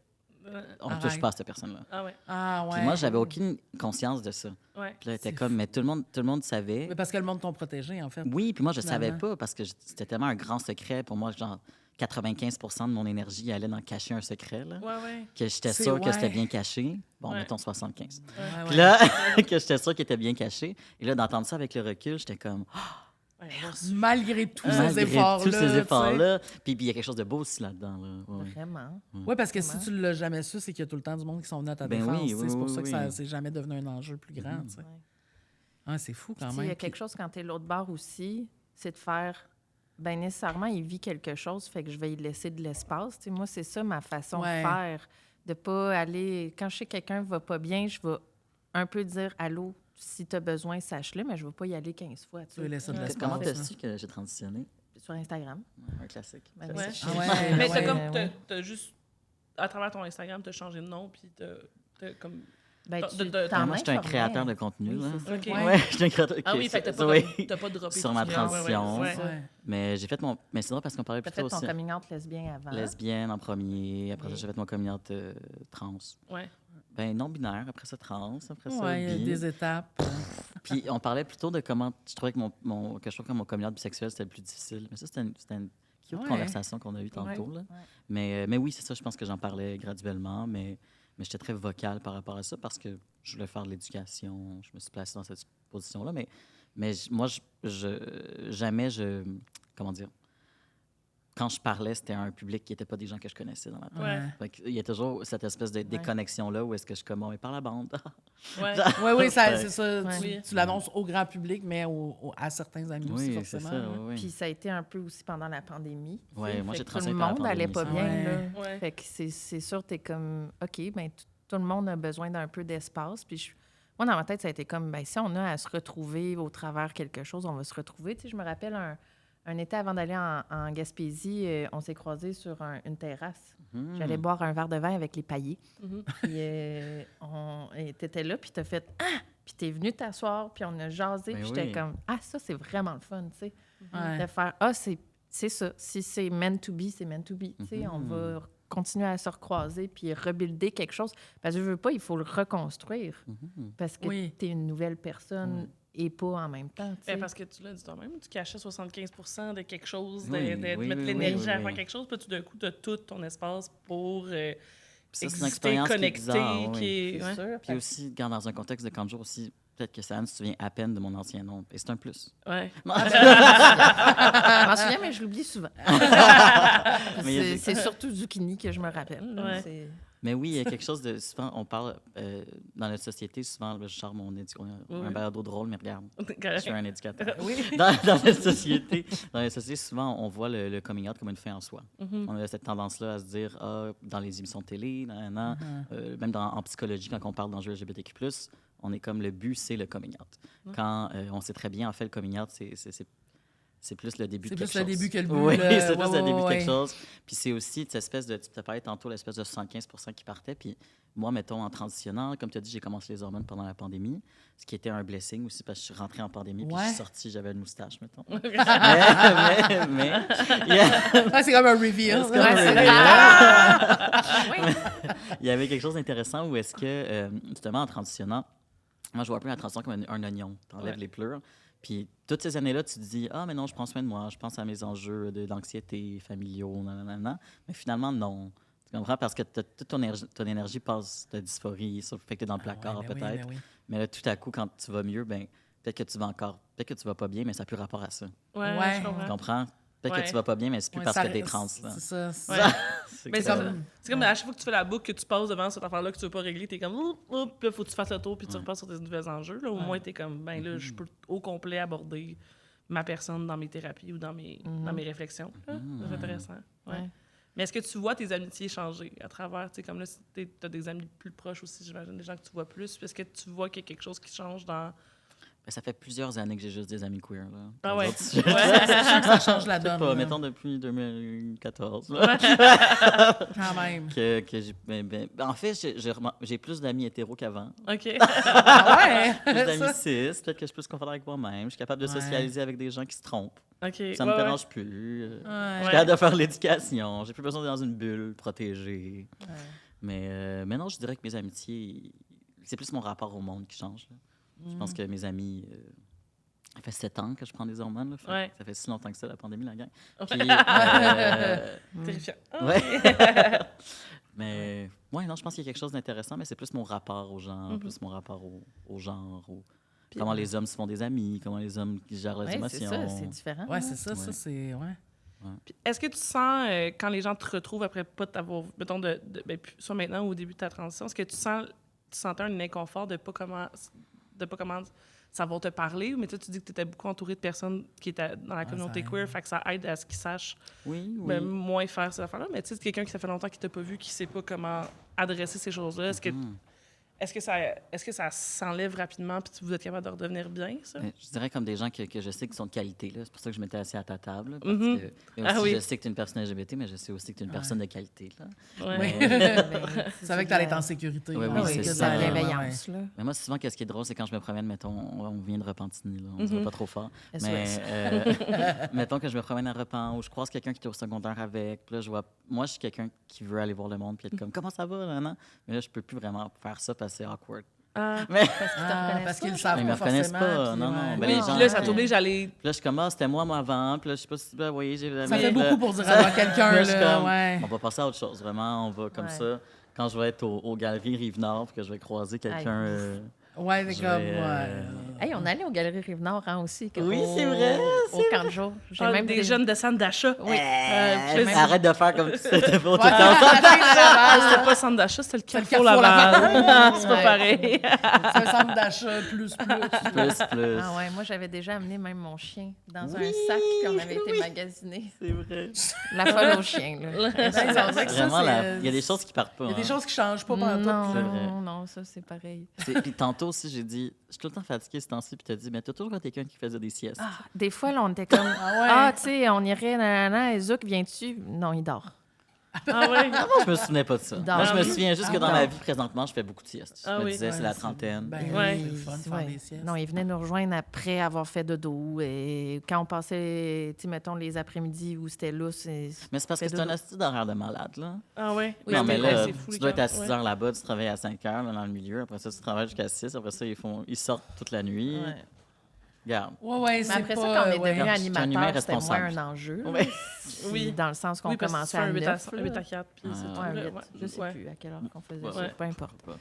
on ne touche Arrête. pas à cette personne-là. Ah ouais. Ah ouais. Puis moi, j'avais aucune conscience de ça. Ouais. Puis là, elle était C'est comme, mais tout le monde savait. Mais parce que le monde t'ont protégé, en fait. Oui, puis moi, je savais Finalement. pas parce que c'était tellement un grand secret pour moi, genre 95 de mon énergie allait dans cacher un secret, là, Ouais, ouais. que j'étais C'est sûre que c'était ouais. bien caché. Bon, Ouais. mettons 75. Ouais, Puis ouais. là, que j'étais sûre qu'il était bien caché. Et là, d'entendre ça avec le recul, j'étais comme, Ouais, avoir su. Malgré tous malgré ces efforts-là. tous ces tu sais. efforts-là. Puis il y a quelque chose de beau aussi là-dedans. Là. Ouais. Vraiment. Oui, parce que si tu l'as jamais su, c'est qu'il y a tout le temps du monde qui sont venus à ta Ben défense. oui, tu sais, oui, c'est pour oui, ça que oui. ça c'est jamais devenu un enjeu plus grand. tu sais. Ouais. Ah, c'est fou quand Puis, même. il y a quelque chose quand tu es l'autre bord aussi, c'est de faire ben nécessairement, il vit quelque chose, fait que je vais y laisser de l'espace. Tu sais, moi, c'est ça ma façon Ouais. de faire, de pas aller... Quand je sais que quelqu'un va pas bien, je vais un peu dire « Allô, si tu as besoin, sache-le », mais je vais pas y aller 15 fois. Tu Tu veux sais. laisser de l'espace. Comment t'as hein. su que j'ai transitionné? Sur Instagram. Un classique. Ben, Ouais. c'est- Ah ouais, Mais ouais, t'as juste, à travers ton Instagram, t'as changé de nom, puis t'as comme... Ben, De- tu de- t'en Moi, je suis un informais. créateur de contenu. Oui, là. c'est ça. OK. Ouais. Ouais, je suis un créateur. Ah oui, fait que t'as pas, Oui. t'as pas droppé Sur tout ma ça. transition. Ouais. Ouais. Mais j'ai fait mon. Mais c'est drôle parce qu'on parlait T'as plutôt fait ton aussi coming out lesbien avant. lesbienne en premier. Après ça, j'ai fait mon coming out trans. Ouais. Ben, non-binaire. Après ça, trans. Après ça, Ouais, il y a bi. des étapes. Puis on parlait plutôt de comment je trouvais que que je trouve que mon coming out bisexuel, c'était le plus difficile. Mais ça, c'était une cute Ouais. conversation qu'on a eue tantôt. Ouais. Là. Ouais. Mais oui, c'est ça. Je pense que j'en parlais graduellement. Mais j'étais très vocale par rapport à ça parce que je voulais faire de l'éducation. Je me suis placée dans cette position-là. Mais moi, jamais je. Comment dire? Quand je parlais, c'était à un public qui n'était pas des gens que je connaissais dans ma tête. Ouais. Fait que il y a toujours cette espèce de déconnexion-là où est-ce que je suis comme, on par la bande. Ouais. Oui, oui, c'est ça. Ouais. Tu l'annonces au grand public, mais à certains amis aussi, Oui, c'est forcément. ça. hein. Oui. Puis ça a été un peu aussi pendant la pandémie. tu sais. Ouais, moi, Fait j'ai que tout transitionné le par la monde allait pas pandémie, bien, ça. là. Ouais. Fait que c'est sûr, t'es comme, OK, ben tout le monde a besoin d'un peu d'espace. Puis moi, dans ma tête, ça a été comme, ben si on a à se retrouver au travers quelque chose, on va se retrouver. Tu sais, je me rappelle un été avant d'aller en Gaspésie, on s'est croisés sur une terrasse. Mhm. J'allais boire un verre de vin avec les paillés. Mhm. Puis t'étais là, puis t'as fait « Ah! » Puis t'es venu t'asseoir, puis on a jasé, Ben puis j'étais oui. comme « Ah, ça, c'est vraiment le fun, tu sais. Ouais. De faire « Ah, c'est ça. Si c'est meant to be, c'est meant to be. Tu sais, on va continuer à se recroiser puis rebuilder quelque chose. Parce que je veux pas, il faut le reconstruire. Mhm. Parce que Oui. t'es une nouvelle personne et pas en même temps, tu sais. Ben, parce que tu l'as dit toi-même, tu cachais 75% de quelque chose, Oui, de oui, mettre oui, l'énergie oui, à oui. faire quelque chose, puis tout d'un coup, tu as tout ton espace pour Puis ça, c'est une exister, expérience qui est connecté, bizarre, oui. qui est... C'est ouais. sûr. Puis aussi, quand dans un contexte de camp de jour aussi, peut-être que Sam se souvient à peine de mon ancien nom. Et c'est un plus. Ouais. Je m'en souviens, mais je l'oublie souvent. Mais il y a des- C'est surtout Zucchini que je me rappelle. là. Ouais. C'est- Mais oui, il y a quelque chose de. Souvent, on parle dans notre société, souvent, je sors mon éducateur. Oui. Un balado drôle, mais regarde, je suis Correct. un éducateur. Oui. Dans la société, souvent, on voit le coming out comme une fin en soi. Mhm. On a cette tendance-là à se dire, dans les émissions de télé, même en psychologie, quand on parle d'enjeux LGBTQ+, on est comme le but, c'est le coming out. Quand on sait très bien, en fait, le coming out, c'est plus le début C'est de plus quelque le chose. début que le but, Oui, là. c'est plus Ouais, le début de ouais, quelque ouais. chose. Puis c'est aussi cette espèce de... Tu te parlais tantôt, l'espèce de 75% qui partait. Puis moi, mettons, en transitionnant, comme tu as dit, j'ai commencé les hormones pendant la pandémie, ce qui était un blessing aussi, parce que je suis rentrée en pandémie, puis je Ouais. suis sortie, j'avais une moustache, mettons. mais Ah, c'est comme un reveal. c'est comme Ouais, un c'est- reveal. Ah! il y avait quelque chose d'intéressant où est-ce que, justement, en transitionnant, moi, je vois un peu la transition comme un oignon. Tu enlèves Ouais. les pleurs. Puis toutes ces années-là, tu te dis, ah, mais non, je prends soin de moi, je pense à mes enjeux d'anxiété familiaux, nanana. Mais finalement, non. Tu comprends? Parce que toute ton énergie passe de dysphorie, ça fait que tu es dans le placard, Ah ouais, ben oui, peut-être. ben oui. Mais là, tout à coup, quand tu vas mieux, ben peut-être que tu vas pas bien, mais ça n'a plus rapport à ça. Ouais, Ouais. je Tu comprends. comprends? Peut-être Ouais. que tu vas pas bien, mais c'est plus Ouais, parce ça que t'es reste- trans. Là. C'est ça. c'est Ouais. ça. C'est Mais que- c'est comme- c'est comme à chaque fois que tu fais la boucle, que tu passes devant cette affaire-là que tu veux pas régler, t'es comme oup, puis là, faut que tu fasses le tour, puis tu repasses sur tes nouveaux enjeux. Là, au moins, t'es comme, ben là, je peux au complet aborder ma personne dans mes thérapies ou dans mes réflexions. là. C'est intéressant. Ouais. Ouais. Mais est-ce que tu vois tes amitiés changer à travers, tu sais, comme là, tu as des amis plus proches aussi, j'imagine, des gens que tu vois plus. Est-ce que tu vois qu'il y a quelque chose qui change dans. Ben, ça fait plusieurs années que j'ai juste des amis queer. Là. Ah Les ouais. autres, je- C'est sûr que ça change la Je sais donne. pas, là. mettons depuis 2014. là, Quand même. que j'ai, en fait, j'ai plus d'amis hétéros qu'avant. OK. Ah ouais? Plus d'amis Ça. cis. Peut-être que je suis plus confortable avec moi-même. Je suis capable de Ouais. socialiser avec des gens qui se trompent. OK. Ça Ouais, me ouais. dérange plus. Je Ouais. suis capable de faire l'éducation. J'ai plus besoin d'être dans une bulle protégée. Mais non, je dirais que mes amitiés, c'est plus mon rapport au monde qui change. Là. Je pense que mes amis... ça fait 7 ans que je prends des hormones. Là, fait que Ouais. Ça fait si longtemps que ça, la pandémie, la gang. Ouais. Puis, Terrifiant. ouais. Mais ouais, non, je pense qu'il y a quelque chose d'intéressant, mais c'est plus mon rapport aux gens, plus mon rapport au genre, comment les hommes se font des amis, comment les hommes gèrent leurs Ouais, c'est émotions. ça, c'est différent. Ouais, là. c'est ça, ça, Ouais. c'est... Ouais. Puis est-ce que tu sens, quand les gens te retrouvent après pas t'avoir, mettons, soit maintenant ou au début de ta transition, est-ce que tu sentais un inconfort de pas comment ça va te parler, mais toi, tu dis que tu étais beaucoup entouré de personnes qui étaient dans la communauté ça queer, aide. fait que ça aide à ce qu'ils sachent Oui, oui. ben, moins faire ces affaires-là. Mais tu sais, c'est quelqu'un qui ça fait longtemps qu'il t'a pas vu, qui sait pas comment adresser ces choses-là. Est-ce que ça s'enlève rapidement puis vous êtes capable de redevenir bien, ça? Je dirais comme des gens que je sais qui sont de qualité. Là. C'est pour ça que je m'étais assis à ta table. Parce Mhm. que, mais aussi, Ah oui. je sais que tu es une personne LGBT, mais je sais aussi que tu es une personne de qualité. Là. Ouais. Tu savais que tu allais être en sécurité. Oui, là. oui, Oui, c'est c'est ça. de la Ouais, bienveillance, là. Mais moi, souvent, qu'est-ce qui est drôle, c'est quand je me promène, mettons, on vient de Repentigny, là, on dirait pas trop fort. Mais SOS. mettons que je me promène à Repent ou je croise quelqu'un qui est au secondaire avec. Puis là, je vois. Moi, je suis quelqu'un qui veut aller voir le monde puis être comme comment ça va, là, non? Mais là, je peux plus vraiment faire ça parce que c'est awkward. Ah. Mais Parce qu'ils le savent ils me pas reconnaissent forcément. pas. puis, Non, ouais. non. Ben, Oui, les puis gens, là, ça t'oblige à aller... Puis là, je suis comme, ah, c'était moi avant. Puis là, je sais pas si vous voyez, j'ai Ça fait beaucoup pour dire à quelqu'un, Là, je suis là. comme, Ouais. on va passer à autre chose, vraiment. On va comme Ouais. ça. Quand je vais être aux Galeries Rive-Nord, puis que je vais croiser quelqu'un. Ouais, mais Je comme, vais, ouais. Hey, on allait aux Galeries Rive-Nord hein, aussi. Oui, c'est vrai, Au camp de jour. J'ai Ah, même des jeunes de centre d'achat. Oui. Arrête de faire comme si c'était pas tout Ouais. le temps. C'était pas centre d'achat, c'était le C'est le Carrefour Carrefour Laval. C'est pas Ouais. pareil. C'est un centre d'achat plus. Plus. Ah ouais, moi, j'avais déjà amené même mon chien dans un sac, puis on avait été magasiné. C'est vrai. La folle au chien, là. Ça, Vraiment, il y a des choses qui partent pas. Il y a des hein. choses qui changent pas pendant tout. C'est vrai. Non, ça, c'est pareil. Puis tantôt aussi, j'ai dit, je suis tout le temps fatiguée ce temps-ci, puis t'as dit, mais t'as toujours été quelqu'un qui faisait des siestes. Ah, des fois, là, on était comme, ouais. tu sais, on irait, nanana, et Zouk, viens-tu? Non, il dort. Ah ouais? Moi, je me souvenais pas de ça. Non. Moi, je me Ah souviens juste que dans non. ma vie, présentement, je fais beaucoup de siestes. Je Ah me oui. disais, c'est la Ouais, trentaine. Ben Ouais. oui, c'est le fun de faire Ouais. des siestes. Non, il venait nous rejoindre après avoir fait dodo. Et quand on passait, tu sais, mettons, les après-midi où c'était lousse. Mais c'est parce que Fais c'est un dodo. astuce d'horaire de malade, là. Ah ouais? Non, mais ouais, là, c'est fou, tu les dois être à gars. 6 heures là-bas, tu travailles à 5 heures là, dans le milieu. Après ça, tu travailles jusqu'à 6. Après ça, ils sortent toute la nuit. Ouais. Regarde. Ouais, Mais c'est après pas, ça, quand on est ouais. devenu Je suis un humain animateur, c'était moins responsable. un enjeu. Ouais. Oui. Dans le sens qu'on Oui, parce que commençait tu fais à un 8 9. à, 8 à 4, puis c'est Ah. tout. Ouais, là, 8. ouais. Je sais Ouais. plus à quelle heure qu'on faisait Ouais. ça. Peu importe. Pas.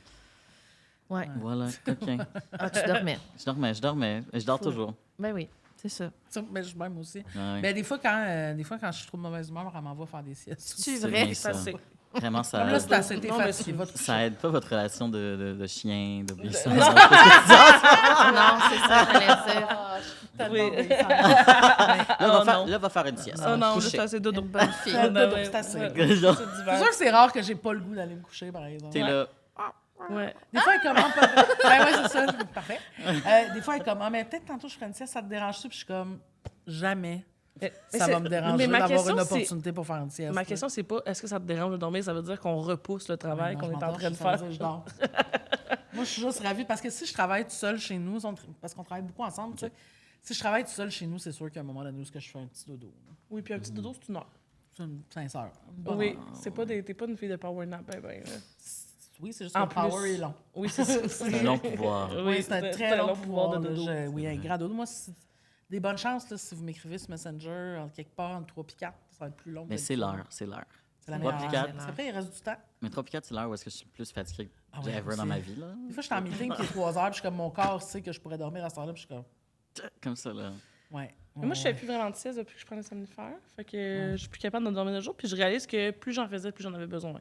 Ouais. Voilà, coquin. Ah, tu dormais. Je dormais. Et je dors toujours. Ben oui, c'est ça. Ça, mais je m'aime aussi. Ouais. Ben, des fois, quand je suis trop de mauvaise humeur, elle m'envoie faire des siestes. C'est C'est vrai? bien ça. Ça, c'est... Vraiment, ça Comme là, c'est assez, t'es Non, mais fatigué. ça aide pas votre relation de chien, d'obéissance. non, c'est ça, j'allais dire. Oui. Là, va faire une sieste. Oh non, là, Coucher. c'est assez dodo. Une bonne fille. Ah, Dodo, ouais, c'est assez. ouais. Genre, C'est C'est d'hiver. sûr que c'est rare que j'ai pas le goût d'aller me coucher, par exemple. t'es là. Ouais. Des fois, elle commence pas. Ben ouais, c'est ça. Parfait. Des fois, elle commence. Mais peut-être tantôt, je ferai une sieste, ça te dérange-tu? Puis je suis comme, jamais. Mais Ça c'est- va me déranger mais ma d'avoir question, une c'est- opportunité pour faire une sieste. Ma question, c'est pas est-ce que ça te dérange de dormir? Ça veut dire qu'on repousse le travail Non, qu'on je est en m'endors, train de ça veut faire. dire, je dors. Moi, je suis juste ravie parce que si je travaille tout seul chez nous, parce qu'on travaille beaucoup ensemble, tu sais, si je travaille tout seul chez nous, c'est sûr qu'à un moment donné où je fais un petit dodo. Oui, puis un petit dodo, c'est une heure. C'est une sincère. Une bonne Oui, heure. c'est pas t'es pas une fille de power nap, ben, là. Oui, c'est juste En que le plus. power est long. Oui, c'est ça. C'est un long pouvoir. Oui, c'est un très long pouvoir de dodo. Oui, un grand dodo. Moi, des bonnes chances, là, si vous m'écrivez sur Messenger, quelque part entre 3 et 4, ça va être plus long. Mais que c'est d'habitude. l'heure, c'est l'heure. C'est la 3 meilleure puis heure. 4. Parce qu'après, il reste du temps. Mais 3 puis 4, c'est l'heure où est-ce que je suis plus fatigué que Ah ouais, ever aussi. dans ma vie, là. Des fois, je suis en meeting qui est 3 heures, puis je suis comme mon corps sait que je pourrais dormir à ce temps-là, puis je suis comme, Comme ça, là. ouais. Mais moi, je fais plus vraiment de sieste depuis que je prends les somnifères. Fait que je suis plus capable de dormir de jour. Puis je réalise que plus j'en faisais, plus j'en avais besoin.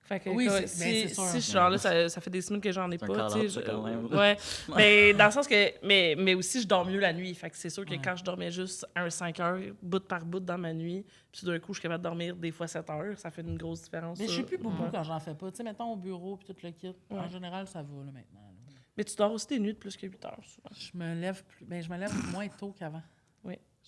Fait que Oui, comme, c'est sûr. si genre là, ça fait des semaines que j'en ai C'est un pas. call-out, Tu sais, ça, quand même, là. ouais. Mais dans le sens que. Mais aussi, je dors mieux la nuit. Fait que c'est sûr que Ouais. quand je dormais juste 5 heures, bout par bout dans ma nuit, puis d'un coup, je suis capable de dormir des fois 7 heures, ça fait une grosse différence. Mais je sur- suis plus beaucoup Ouais. quand j'en fais pas. Tu sais, mettons au bureau, puis tout le kit. En Ouais. général, ça va, là, maintenant. là. Mais tu dors aussi des nuits de plus que 8 heures, souvent. Je me lève moins tôt qu'avant.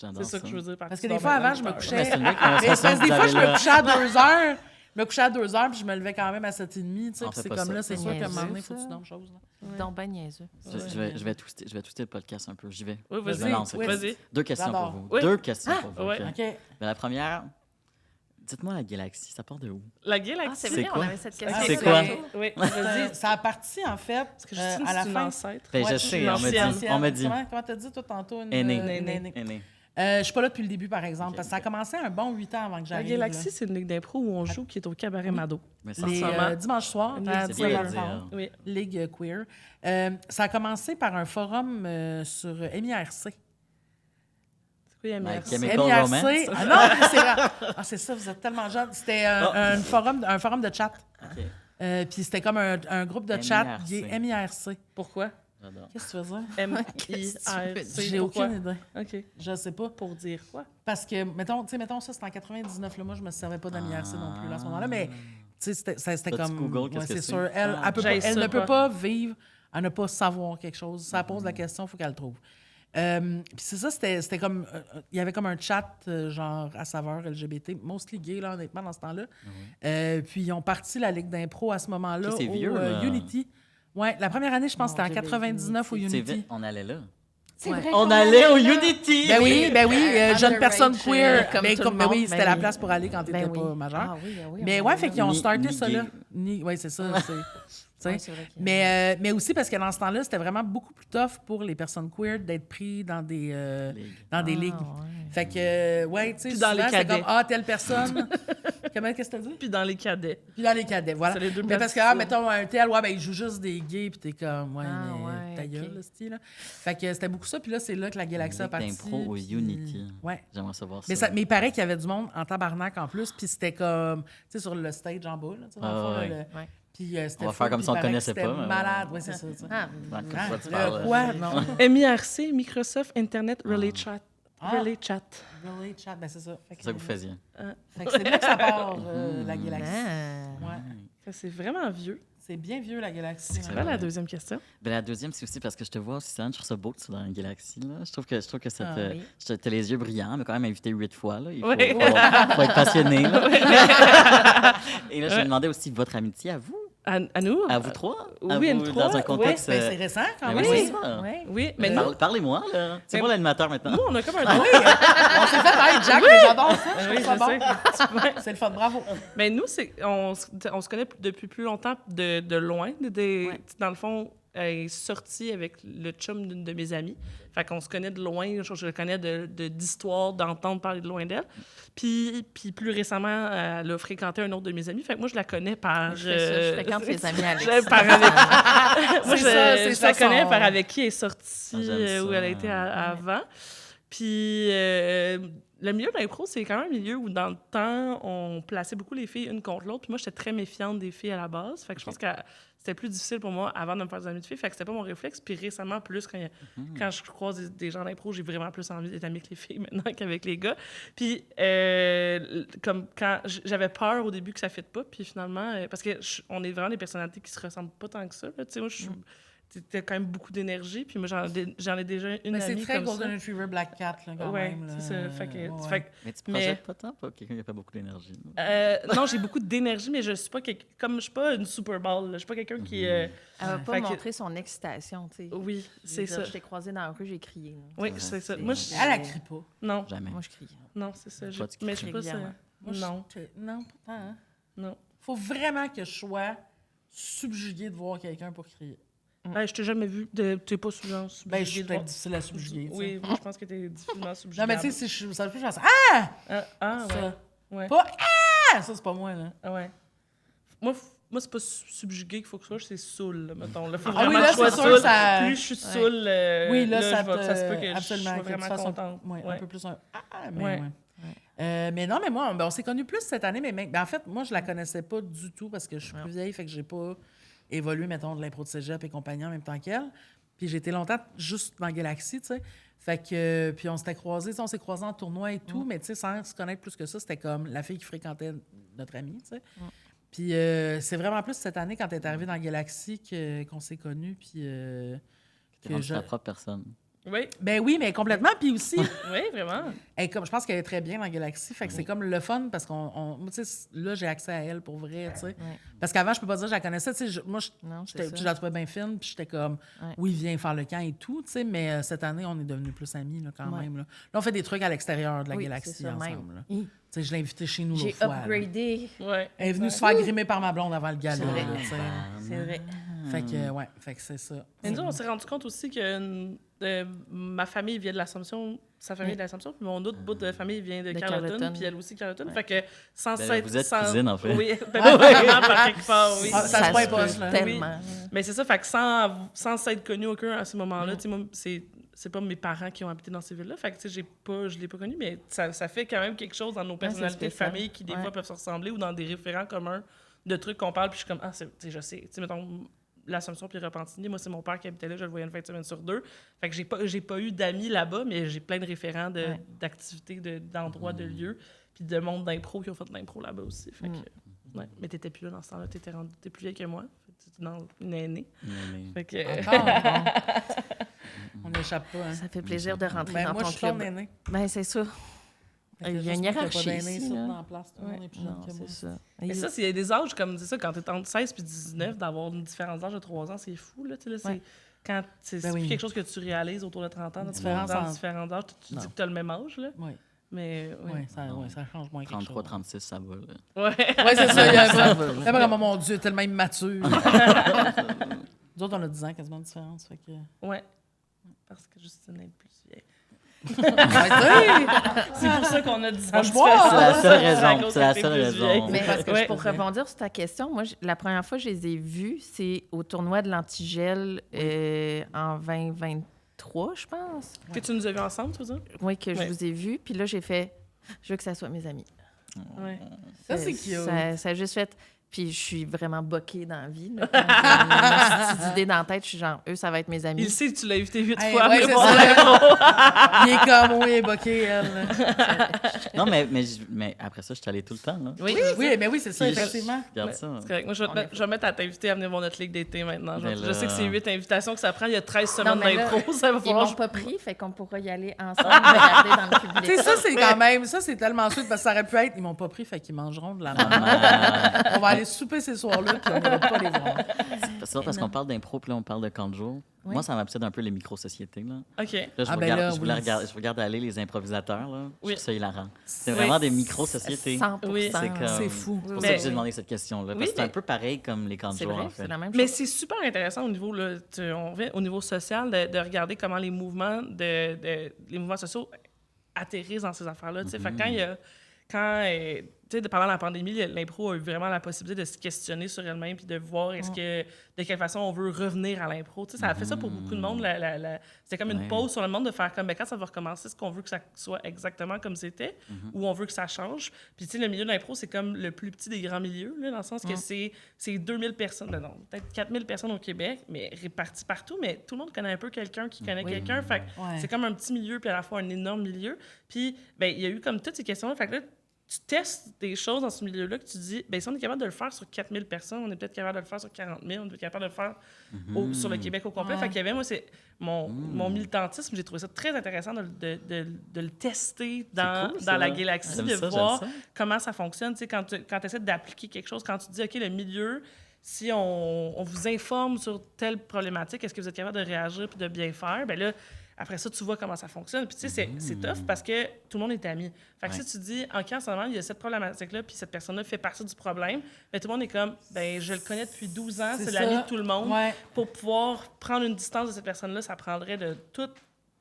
J'adore C'est ça que je veux dire. Parce que des fois, avant, je me couchais. Mais c'est une belle Mais conversation parce que des que fois, vous je avez me là. couchais à 2 heures. Je me couchais à 2 heures, puis je me levais quand même à 7h30. Tu sais, On puis fait c'est pas comme ça. là, c'est C'est sûr qu'à un moment donné, niaiseux, il faut que tu ça. dormes chose. là. Donc, ben niaiseux. Je vais twister le podcast un peu. J'y vais. Oui, Je me vas-y. lance, ok. Vas-y. 2 questions pour J'adore. vous. Oui. 2 questions pour vous. ouais. ok? OK. Mais la première, dites-moi la galaxie, ça part de où? La Ah, galaxie. c'est C'est vrai, quoi? on avait cette Ok, question. C'est quoi? Oui, Ça vas-y. ça a parti, en fait, Parce que Justine, à la c'est une fin. ancêtre. Ben, Ouais, je je sais, suis on m'a ancienne. dit. On m'a dit. Comment t'as dit, toi, tantôt? Aînée. Aînée. Je suis pas là depuis le début, par exemple, Ok, parce que ça a commencé un bon 8 ans avant que La j'arrive. Galaxie, c'est une ligue d'impro où on joue qui est au cabaret Mado. Mais ça, Les Ensemble. dimanches soirs, Une à ligue, c'est bien 19h30. de dire. Oui. Ligue queer. Ça a commencé par un forum sur MIRC. C'est quoi, il y a Like MRC? Chemical MIRC. Romance? Ah non, mais c'est ça, vous êtes tellement jeunes. C'était un forum de chat. OK. Puis c'était comme un groupe de chat MIRC. qui est MIRC. Pourquoi? J'adore. Qu'est-ce que tu veux dire? M-I-R-C. J'ai aucune idée. OK. Je sais pas. Pour dire quoi? Parce que, mettons ça, c'était en 99. Là, moi, je me servais pas d'AMIRC non plus là, à ce moment-là, mais tu sais, c'était Toi, tu comme. googles, qu'est-ce que c'est c'est? sûr. Elle, Ah. elle, peut pas- J'ai elle ça, ne peut pas. pas vivre à ne pas savoir quelque chose. Si elle pose la question, il faut qu'elle le trouve. Puis c'est ça, c'était comme. Il y avait comme un chat, genre, à saveur LGBT, mostly gay, là, honnêtement, dans ce temps-là. Puis ils ont parti la Ligue d'impro à ce moment-là. Ok, c'est au vieux, là. Unity. Ouais, la première année, je pense que c'était en Mon Dieu, 99 au C'est Unity. vite, on allait là. C'est Ouais. vrai On qu'on allait au là. Unity! Ben oui, jeune Underage, personne queer. comme Mais tout comme, le ben oui, monde, c'était ben la oui. place pour aller quand t'étais Ben oui. pas majeur. Ah oui, oui. Mais on ouais, est fait là. qu'ils ont Ni- starté ni ça gay. là. Oui, c'est ça. tu sais. Ouais, c'est vrai qu'il y a- Mais aussi parce que dans ce temps-là, c'était vraiment beaucoup plus tough pour les personnes queer d'être pris dans des ligues. Ah, ouais. Fait que, ouais, tu sais, Puis dans souvent, les c'est cadets. comme, telle personne. Qu'est-ce que t'as dit? Puis dans les cadets. Puis dans les cadets, voilà. C'est les deux Mais parce que, places mettons, un tel, ouais, ben, il joue juste des gays, puis t'es comme, ouais, Ah, mais ouais, ta gueule, ok. là, style, là. Fait que c'était beaucoup ça, puis là, c'est là que la Galaxie a Ligue parti. d'impro au puis- Unity. Ouais. J'aimerais savoir ça. Mais il paraît qu'il y avait du monde en tabarnak en plus, puis c'était comme, tu sais, sur le stage en bas, là, tu sais, dans le fond, là, ouais. le- Ouais. Puis c'était On va fou, faire comme puis si on il paraît connaissait que c'était pas, mais- malade, oui, c'est ça. tu sais. Ah, Ouais, comme Ah, ça, tu le parles. quoi? Non. MIRC, Microsoft Internet Relay Chat. Ah. Relay Chat. Really, chat, ben c'est ça. Fait C'est ça que vous faisiez. Fait que c'est là que ça part, la Galaxie. Ah. Ouais. Ça, c'est vraiment vieux. C'est bien vieux, la Galaxie. C'est quoi la deuxième question? Ben, la deuxième, c'est aussi parce que je te vois aussi, Suzanne, je trouve ça beau que tu sois dans une galaxie. Là. Je trouve que cette, Ah oui. t'as les yeux brillants, mais quand même invité 8 fois. Là. Il faut, Ouais. faut être passionné. Là. Et là, je me demandais aussi votre amitié à vous, À nous? à vous trois. oui, à une vous, trois, dans un contexte. Ben, c'est récent quand ben même. oui, Oui. c'est ça. Ouais. Oui, mais nous, Parlez-moi, là. C'est Mais- moi l'animateur maintenant. nous, on a comme un Oui, on s'est fait hey, Jack, mais j'adore ça. Je Oui, trouve ça je bon. sais. C'est le fun, bravo. Mais nous, on se connaît depuis plus longtemps de loin. Ouais. Dans le fond, elle est sortie avec le chum d'une de mes amies. Fait qu'on se connaît de loin. Je le connais d'histoire, d'entendre parler de loin d'elle. Puis plus récemment, elle a fréquenté un autre de mes amis. Fait que moi, je la connais par... Je fais ça, je fréquente les amis Alex. Par avec... moi, C'est je ça, la connais son- par avec qui elle est sortie, Ah, j'aime ça. où elle a été avant. Puis le milieu de l'impro, c'est quand même un milieu où, dans le temps, on plaçait beaucoup les filles une contre l'autre. Puis moi, j'étais très méfiante des filles à la base. Fait que je pense que c'était plus difficile pour moi avant de me faire des amis de filles. Fait que c'était pas mon réflexe. Puis récemment, plus quand je croise des gens d'impro, j'ai vraiment plus envie d'être amie avec les filles maintenant qu'avec les gars. Puis comme quand j'avais peur au début que ça ne fitte pas. Puis finalement, parce que on est vraiment des personnalités qui se ressemblent pas tant que ça. Là. Tu sais, moi, t'as quand même beaucoup d'énergie. Puis moi, j'en ai déjà une Mais c'est amie très comme Golden ça. Retriever Black Cat, là, quand Ouais, même. là. c'est ça. Fait que, Ouais. fait que- Mais tu Mais- projettes pas tant, pas quelqu'un qui n'a pas beaucoup d'énergie. non, j'ai beaucoup d'énergie, mais je suis pas comme je suis pas une Super Bowl. Je suis pas quelqu'un qui. Elle va pas Fait que- montrer son excitation, tu sais. Oui, Je c'est veux dire, ça. Je t'ai croisé dans la rue, j'ai crié. là. Oui, c'est ça. c'est- Moi, Elle crie pas. non, Jamais. Moi, je crie. non, c'est ça. Toi, tu Mais je sais pas ça. régulièrement. Moi, Non, non, pourtant. Hein. non. Faut vraiment que je sois subjuguée de voir quelqu'un pour crier. Je t'ai jamais vu. T'es pas souvent Ben, je subjugué suis de peut-être voir. difficile à subjuguer. tu sais. Oui, moi, je pense que t'es difficilement subjugué. Non, mais tu sais, si je ça plus, je fais ah! Ah, ouais. Ça. Ouais. Pas ah! Ça, c'est pas moi, là. Ah, ouais. Moi, c'est pas subjugué qu'il faut que ce soit, c'est saoul, là, mettons. Là, faut Ah oui, vraiment là, que je sois c'est sûr que saoul. ça- Plus je suis saoul, Oui, là, ça se peut te... que Absolument, je sois que tu vraiment fasses contente. un Ouais. peu plus un ah, mais Ouais. ouais. Mais non, mais moi, on s'est connus plus cette année, mais en fait, moi, je la connaissais pas du tout parce que je suis plus vieille, fait que j'ai pas évolué, mettons, de l'impro de cégep et compagnie en même temps qu'elle. Puis j'ai été longtemps juste dans Galaxy, tu sais. Fait que, puis on s'était croisés, tu sais, on s'est croisés en tournoi et tout, mais tu sais, sans se connaître plus que ça, c'était comme la fille qui fréquentait notre amie, tu sais. Puis c'est vraiment plus cette année, quand elle est arrivée dans Galaxy, qu'on s'est connus, puis... Tu es rendu ta propre personne. Oui, Ben oui, mais complètement. Puis aussi, oui, vraiment. comme, je pense qu'elle est très bien dans Galaxy. Fait que c'est comme le fun parce moi, tu sais, là, j'ai accès à elle pour vrai, tu sais. Parce qu'avant, je peux pas dire que je la connaissais. Tu sais, moi, Non, c'est ça. je la trouvais bien fine, puis j'étais comme, oui, viens faire le camp et tout, tu sais. Mais cette année, on est devenus plus amis, là, quand même. Là, on fait des trucs à l'extérieur de la Oui, Galaxy c'est ça, ensemble. même. Là. Hi. Tu sais, je l'ai invitée chez nous J'ai l'autre fois. là. upgradé. Ouais. Elle est venue se faire grimer par ma blonde avant le gala. C'est vrai. là, tu sais. C'est vrai. Fait que, ouais, fait que c'est ça. Mais nous, on s'est rendu compte aussi que ma famille vient de l'Assomption, sa famille est de l'Assomption, puis mon autre bout de famille vient de Carleton, Carleton. puis elle aussi Carleton. Fait que sans Ben, s'être... vous êtes sans- cousines, en fait. Oui, ben, vraiment, par quelque part, oui. Ah, ça se peut poche, là. tellement. Mais c'est ça, fait que sans s'être connu aucun à ce moment-là, tu sais, moi, c'est pas mes parents qui ont habité dans ces villes-là. Fait que, tu sais, je l'ai pas connu, mais ça fait quand même quelque chose dans nos personnalités de spécial. famille qui, des Ouais. fois, peuvent se ressembler ou dans des référents communs de trucs qu'on parle, puis je suis comme, tu sais, je sais. Tu sais, mettons, l'Assomption puis Repentigny. Moi, c'est mon père qui habitait là, je le voyais une fin de semaine sur 2. Fait que j'ai pas eu d'amis là-bas, mais j'ai plein de référents d'activités, d'endroits, de lieux, puis de monde d'impro qui ont fait de l'impro là-bas aussi. Fait que, ouais. Mais t'étais plus là dans ce temps-là, t'es plus vieille que moi. T'étais dans une aînée. Fait que... Encore, on n'échappe pas. Hein. Ça fait plaisir de rentrer Ben, dans moi, ton je suis ton club. aîné. Ben, c'est ça. Il y a une hiérarchie ici, là. Dans la place, tout le monde est plus jeune Non, que moi. c'est ça. Mais ça, c'est des âges comme c'est ça, quand t'es entre 16 puis 19, d'avoir une différence d'âge de 3 ans, c'est fou, là. Tu sais, là, c'est quand c'est Ben plus oui. quelque chose que tu réalises autour de 30 ans, Différence dans entre- différents âges, tu dis que t'as le même âge, là. Oui, Mais, ouais, ça change moins quelque 33, chose. 36, ça va. Là. Ouais. Oui, c'est ça. Il y a Ça ça. va. Là, vraiment, mon Dieu, tellement immature. Nous autres, on a 10 ans quasiment de différence. Fait que... Ouais. Parce que Justine est plus vieille. Arrêtez! C'est pour ça qu'on a 10 ans de Franchement, différence. C'est la seule à raison. cause C'est la que t'es seule plus raison. vieille. Mais parce que pour je posais. rebondir sur ta question, moi, la première fois que je les ai vus, c'est au tournoi de l'Antigel en 2023, je pense. Que tu nous as vus ensemble, tu veux dire? Oui, que je Ouais. vous ai vus. Puis là, j'ai fait, je veux que ça soit mes amis. Ouais. Ça, c'est cute. Ça a juste fait... Puis je suis vraiment boquée dans la vie. Là, quand j'ai une petite idée dans la tête, je suis genre, eux, ça va être mes amis. Il sait que tu l'as invité 8 Hey, fois. ouais, mais c'est bon, ça. Il est comme, oui, boqué, elle. Non, mais après ça, je suis allé tout le temps. Là. Oui, Oui, mais oui, c'est ça, Puis, effectivement. Regarde Ouais, ça. c'est correct. Moi, je vais mettre à t'inviter à venir voir notre ligue d'été maintenant. Mais Je là- sais que c'est 8 invitations que ça prend. Il y a 13 Non, semaines mais là, d'impro. Ça va ils falloir... m'ont pas pris, fait qu'on pourra y aller ensemble, regarder dans le public. Tu sais, ça, c'est quand même, ça, c'est tellement sweet parce que ça aurait pu être, ils m'ont pas pris, fait qu'ils mangeront de la merde. Ah, On va aller souper ces soirs-là, puis on n'ira pas les voir. c'est ça, parce qu'on parle d'impro, puis là, on parle de camp de jour. Oui. Moi, ça m'obsède un peu les micro-sociétés. Là, OK. là, je, Ah, ben regarde, là, je, voulais oui. regarder, je regarde aller les improvisateurs. Là. Je Oui. trouve ça hilarant. C'est Oui. vraiment des micro-sociétés. 100%. Oui, C'est comme- C'est fou. C'est pour Mais- ça que j'ai demandé cette question-là. Parce Oui, que c'est un mais- peu pareil comme les camps de C'est jour, vrai, en fait. c'est la même Mais chose. c'est super intéressant au niveau, là, on revient au niveau social de regarder comment les mouvements, les mouvements sociaux atterrissent dans ces affaires-là. Tu sais. Fait que tu sais, pendant la pandémie, l'impro a eu vraiment la possibilité de se questionner sur elle-même puis de voir de quelle façon on veut revenir à l'impro. Tu sais, ça a fait ça pour beaucoup de monde. C'était comme une Ouais. pause sur le monde de faire comme, ben, quand ça va recommencer, est-ce qu'on veut que ça soit exactement comme c'était ou on veut que ça change? Puis, tu sais, le milieu de l'impro, c'est comme le plus petit des grands milieux, là, dans le sens que c'est 2000 personnes, non, peut-être 4000 personnes au Québec, mais réparties partout, mais tout le monde connaît un peu quelqu'un qui connaît quelqu'un. Fait que Ouais. c'est comme un petit milieu, puis à la fois un énorme milieu. Puis, ben, il y a eu comme toutes ces questions-là. Fait que là, tu testes des choses dans ce milieu-là que tu dis, ben si on est capable de le faire sur 4000 personnes, on est peut-être capable de le faire sur 40 000, on est peut-être capable de le faire sur le Québec au complet. Ouais. Fait qu'il y avait, moi, c'est mon militantisme, j'ai trouvé ça très intéressant de le tester dans, cool, dans la ça. galaxie, J'aime de ça, voir j'aime ça. comment ça fonctionne. Tu sais, quand tu essaies d'appliquer quelque chose, quand tu dis, OK, le milieu, si on vous informe sur telle problématique, est-ce que vous êtes capable de réagir puis de bien faire? Ben là, après ça, tu vois comment ça fonctionne. Puis, tu sais, c'est tough parce que tout le monde est ami. Fait que Ouais. si tu dis, OK, en ce moment, il y a cette problématique-là, puis cette personne-là fait partie du problème, ben, tout le monde est comme, ben, je le connais depuis 12 ans, c'est ça. l'ami de tout le monde. Ouais. Pour pouvoir prendre une distance de cette personne-là, ça prendrait de tout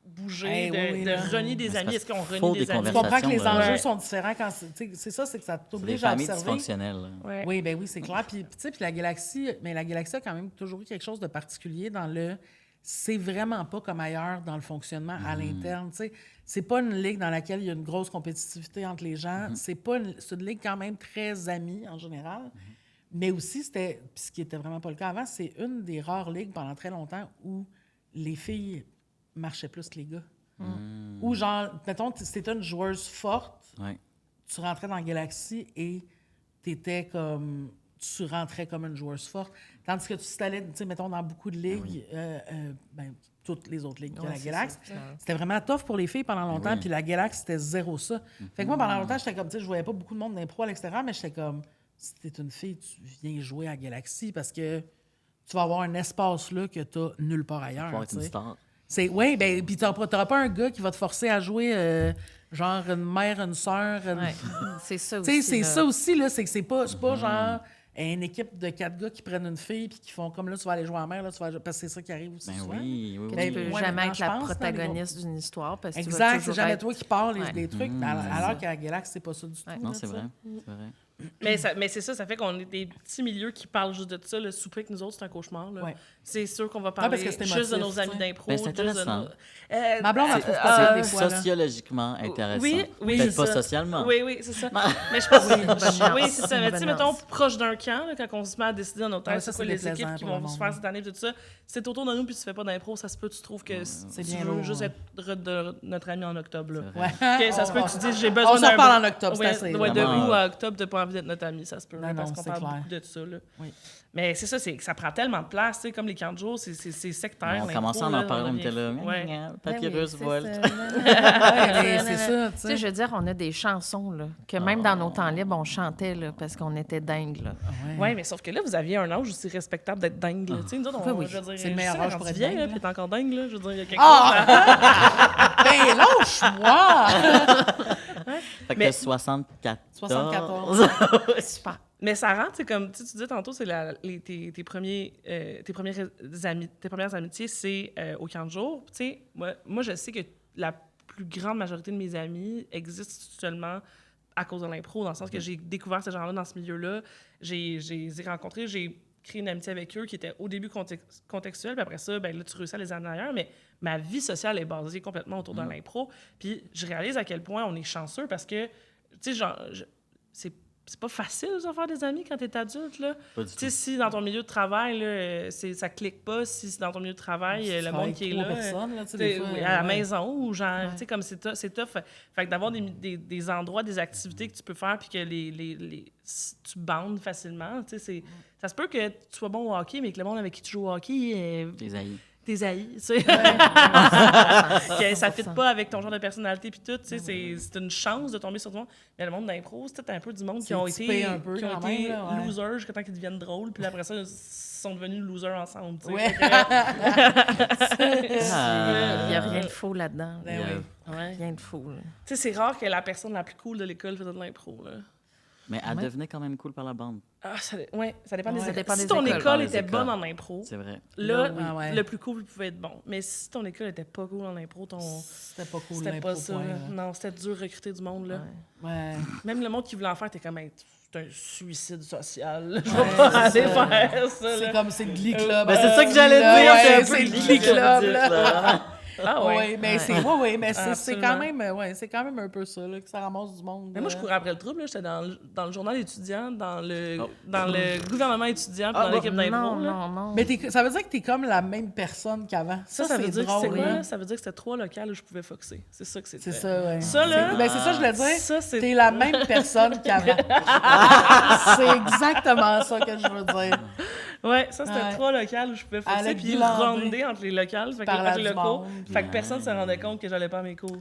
bouger, Hey, oui, de là. renier des Mais amis. c'est Est-ce qu'on faut renie des des amis? Tu comprends que les Conversation, enjeux ouais. sont différents quand c'est ça, c'est que ça C'est des t'oblige à familles observer. dysfonctionnelles. là. Ouais. Oui, ben oui, c'est clair. Puis, tu sais, puis la galaxie a quand même toujours eu quelque chose de particulier dans le. C'est vraiment pas comme ailleurs dans le fonctionnement à l'interne. Tu sais, c'est pas une ligue dans laquelle il y a une grosse compétitivité entre les gens. C'est une ligue quand même très amie en général. Mais aussi, puis ce qui était vraiment pas le cas avant, c'est une des rares ligues pendant très longtemps où les filles marchaient plus que les gars. Ou genre, mettons, si t'étais une joueuse forte, Ouais. tu rentrais dans Galaxy et tu rentrais comme une joueuse forte. Tandis que tu t'allais, tu sais, mettons, dans beaucoup de ligues, toutes les autres ligues que Ouais, la c'est Galaxy, ça. c'était vraiment tough pour les filles pendant longtemps, Oui. puis la Galaxy, c'était zéro ça. Fait que moi, pendant longtemps, j'étais comme, tu sais, je voyais pas beaucoup de monde d'impro à l'extérieur, mais j'étais comme, si t'es une fille, tu viens jouer à Galaxy parce que tu vas avoir un espace là que t'as nulle part ailleurs. Faut être tu une sais. star. Oui, ben, puis t'auras pas un gars qui va te forcer à jouer genre une mère, une sœur. Ouais. C'est ça Tu sais, aussi. c'est là. ça aussi, là, c'est que c'est pas genre une équipe de 4 gars qui prennent une fille puis qui font comme là, tu vas aller jouer en mer, là, parce que c'est ça qui arrive aussi Ben souvent. oui, oui, Que oui. tu peux Ouais, jamais maintenant, être je la pense, dans les protagoniste d'une histoire parce que tu vas Exact, c'est toujours jamais être... toi qui parles Ouais. des trucs, alors qu'à Galax, c'est pas ça du tout. Ouais. Non, là, c'est tu sais. vrai. C'est vrai. Mais c'est ça fait qu'on est des petits milieux qui parlent juste de ça. Le souper avec nous autres, c'est un cauchemar. Là. Ouais. C'est sûr qu'on va parce parler que c'est juste de émotif, nos amis tu sais. d'impro. Ben, c'est juste de intéressant. nos- Ma blonde, elle c'est- trouve pas ça euh, des fois. là. Sociologiquement intéressant. Oui, Peut-être c'est pas ça. socialement. Oui, c'est ça. Mais je pense Oui, bonne nuance. oui, c'est ça. Mais tu sais, Bonne mettons, nuance. proche d'un camp, là, quand on se met à décider dans nos Ouais, têtes, ça, c'est quoi c'est les déplaisant équipes qui pour le vont se monde. faire cette année, tout ça. C'est autour de nous, puis tu fais pas d'impro, ça se peut, tu trouves que C'est tu bien veux lourd. juste être de notre ami en octobre. Là. C'est vrai. Ouais. Ok, ça se peut que tu dises, j'ai On besoin s'en d'un... reparle en octobre, c'est Ouais, assez. ouais, de Vraiment, août à octobre, t'as pas envie d'être notre ami, ça se peut, Non, là, parce non, qu'on c'est parle clair. beaucoup de ça. Là. Oui. Mais c'est ça, c'est que ça prend tellement de place, tu sais, comme les camps de jour, c'est sectaire. On l'impro, commençait à en là, parler, on devient était là. fou. Ouais. Papyrus Ben oui, Volt. c'est ça. Ouais, c'est ça, tu Tu sais, sais. je veux dire, on a des chansons, là, que même dans nos temps libres, on chantait, là, parce qu'on était dingues, là. Oui, mais sauf que là, vous aviez un âge aussi respectable d'être dingue. là. Tu sais, nous autres, on, Oui, oui. je veux dire, C'est le meilleur je sais, âge quand pour tu être viens, dingue, là, là. puis t'es encore dingue, là. Je veux dire, il y a quelque Ah! Ben lâche-moi! Fait que Mais- 74. 74. Super. Mais ça rend, c'est comme tu disais tantôt, c'est tes premières amitiés, c'est au camp de jour. Tu sais, moi, je sais que la plus grande majorité de mes amis existent seulement à cause de l'impro, dans le sens que j'ai découvert ces gens-là dans ce milieu-là. J'ai rencontrés, j'ai créé une amitié avec eux qui était au début contextuelle, puis après ça, ben là, tu réussis à les amener ailleurs, mais ma vie sociale est basée complètement autour de l'impro. Puis je réalise à quel point on est chanceux parce que, tu sais, genre, c'est pas facile de se faire des amis quand t'es adulte, là. Pas du Tu sais, tout. si dans ton milieu de travail, là, ça clique pas, si dans ton milieu de travail, le monde qui est là, Personnes, là, tu sais, t'sais, des fois, oui, à la ouais. maison ou genre, tu sais, comme c'est tough. Fait que d'avoir des endroits, des activités que tu peux faire puis que tu bandes facilement, tu sais, ça se peut que tu sois bon au hockey, mais que le monde avec qui tu joues au hockey, Les haïs. tes haïs, tu sais. Que ça ne fit 100%. pas avec ton genre de personnalité puis tout, tu sais, c'est une chance de tomber sur tout le monde. Mais le monde d'impro, c'est peut-être un peu du monde qui C'est ont typé été, un peu qui ont quand été même, là, ouais. losers jusqu'à temps qu'ils deviennent drôles, puis après ça, ils sont devenus losers ensemble, tu sais. Ouais. Il n'y a rien de faux là-dedans. Ben oui. Ouais. Rien de faux, là. Tu sais, c'est rare que la personne la plus cool de l'école faisait de l'impro, là. Mais elle devenait quand même cool par la bande. Ah, ça dépend des Ça écoles. dépend Si des ton écoles. école Les était écoles. bonne en impro, C'est vrai. là, Ah ouais. le plus cool pouvait être bon. Mais si ton école était pas cool en impro, C'était pas cool, c'était l'impro, pas ça. point, là. là. Non, c'était dur de recruter du monde, là. Ouais. Même le monde qui voulait en faire, t'es comme, hey, c'est un suicide social. là. Je Ouais, vais pas c'est aller ça. faire ça, C'est là. comme, c'est le Glee Club. Ben, c'est ça que j'allais là, dire, ouais, c'est un peu c'est le le Glee Glee Club, Club, là. là. Ah ouais. Ouais, mais c'est c'est quand Absolument. même c'est quand même un peu ça là, que ça ramasse du monde. Mais moi, je courais après le trouble. là. J'étais dans le journal étudiant, dans le Oh. gouvernement étudiant, puis Ah, dans l'équipe d'impro. Non, là. non, non. Mais ça veut dire que t'es comme la même personne qu'avant. Ça veut c'est dire que drôle, c'est quoi? là. là? Ça veut dire que c'était 3 locales où je pouvais foxer. C'est ça que c'était. C'est ça, ouais. Ça, là, Ben, c'est ça que je voulais dire. ça, c'est... T'es la même personne qu'avant. C'est exactement ça que je veux dire. Ouais, ça, c'était Ouais. 3 locales où je pouvais foxer, Elle a puis glandé. ronder entre les locales, fait que Parler entre les du locaux. monde, puis- Fait que personne ne se rendait compte que j'allais pas à mes cours.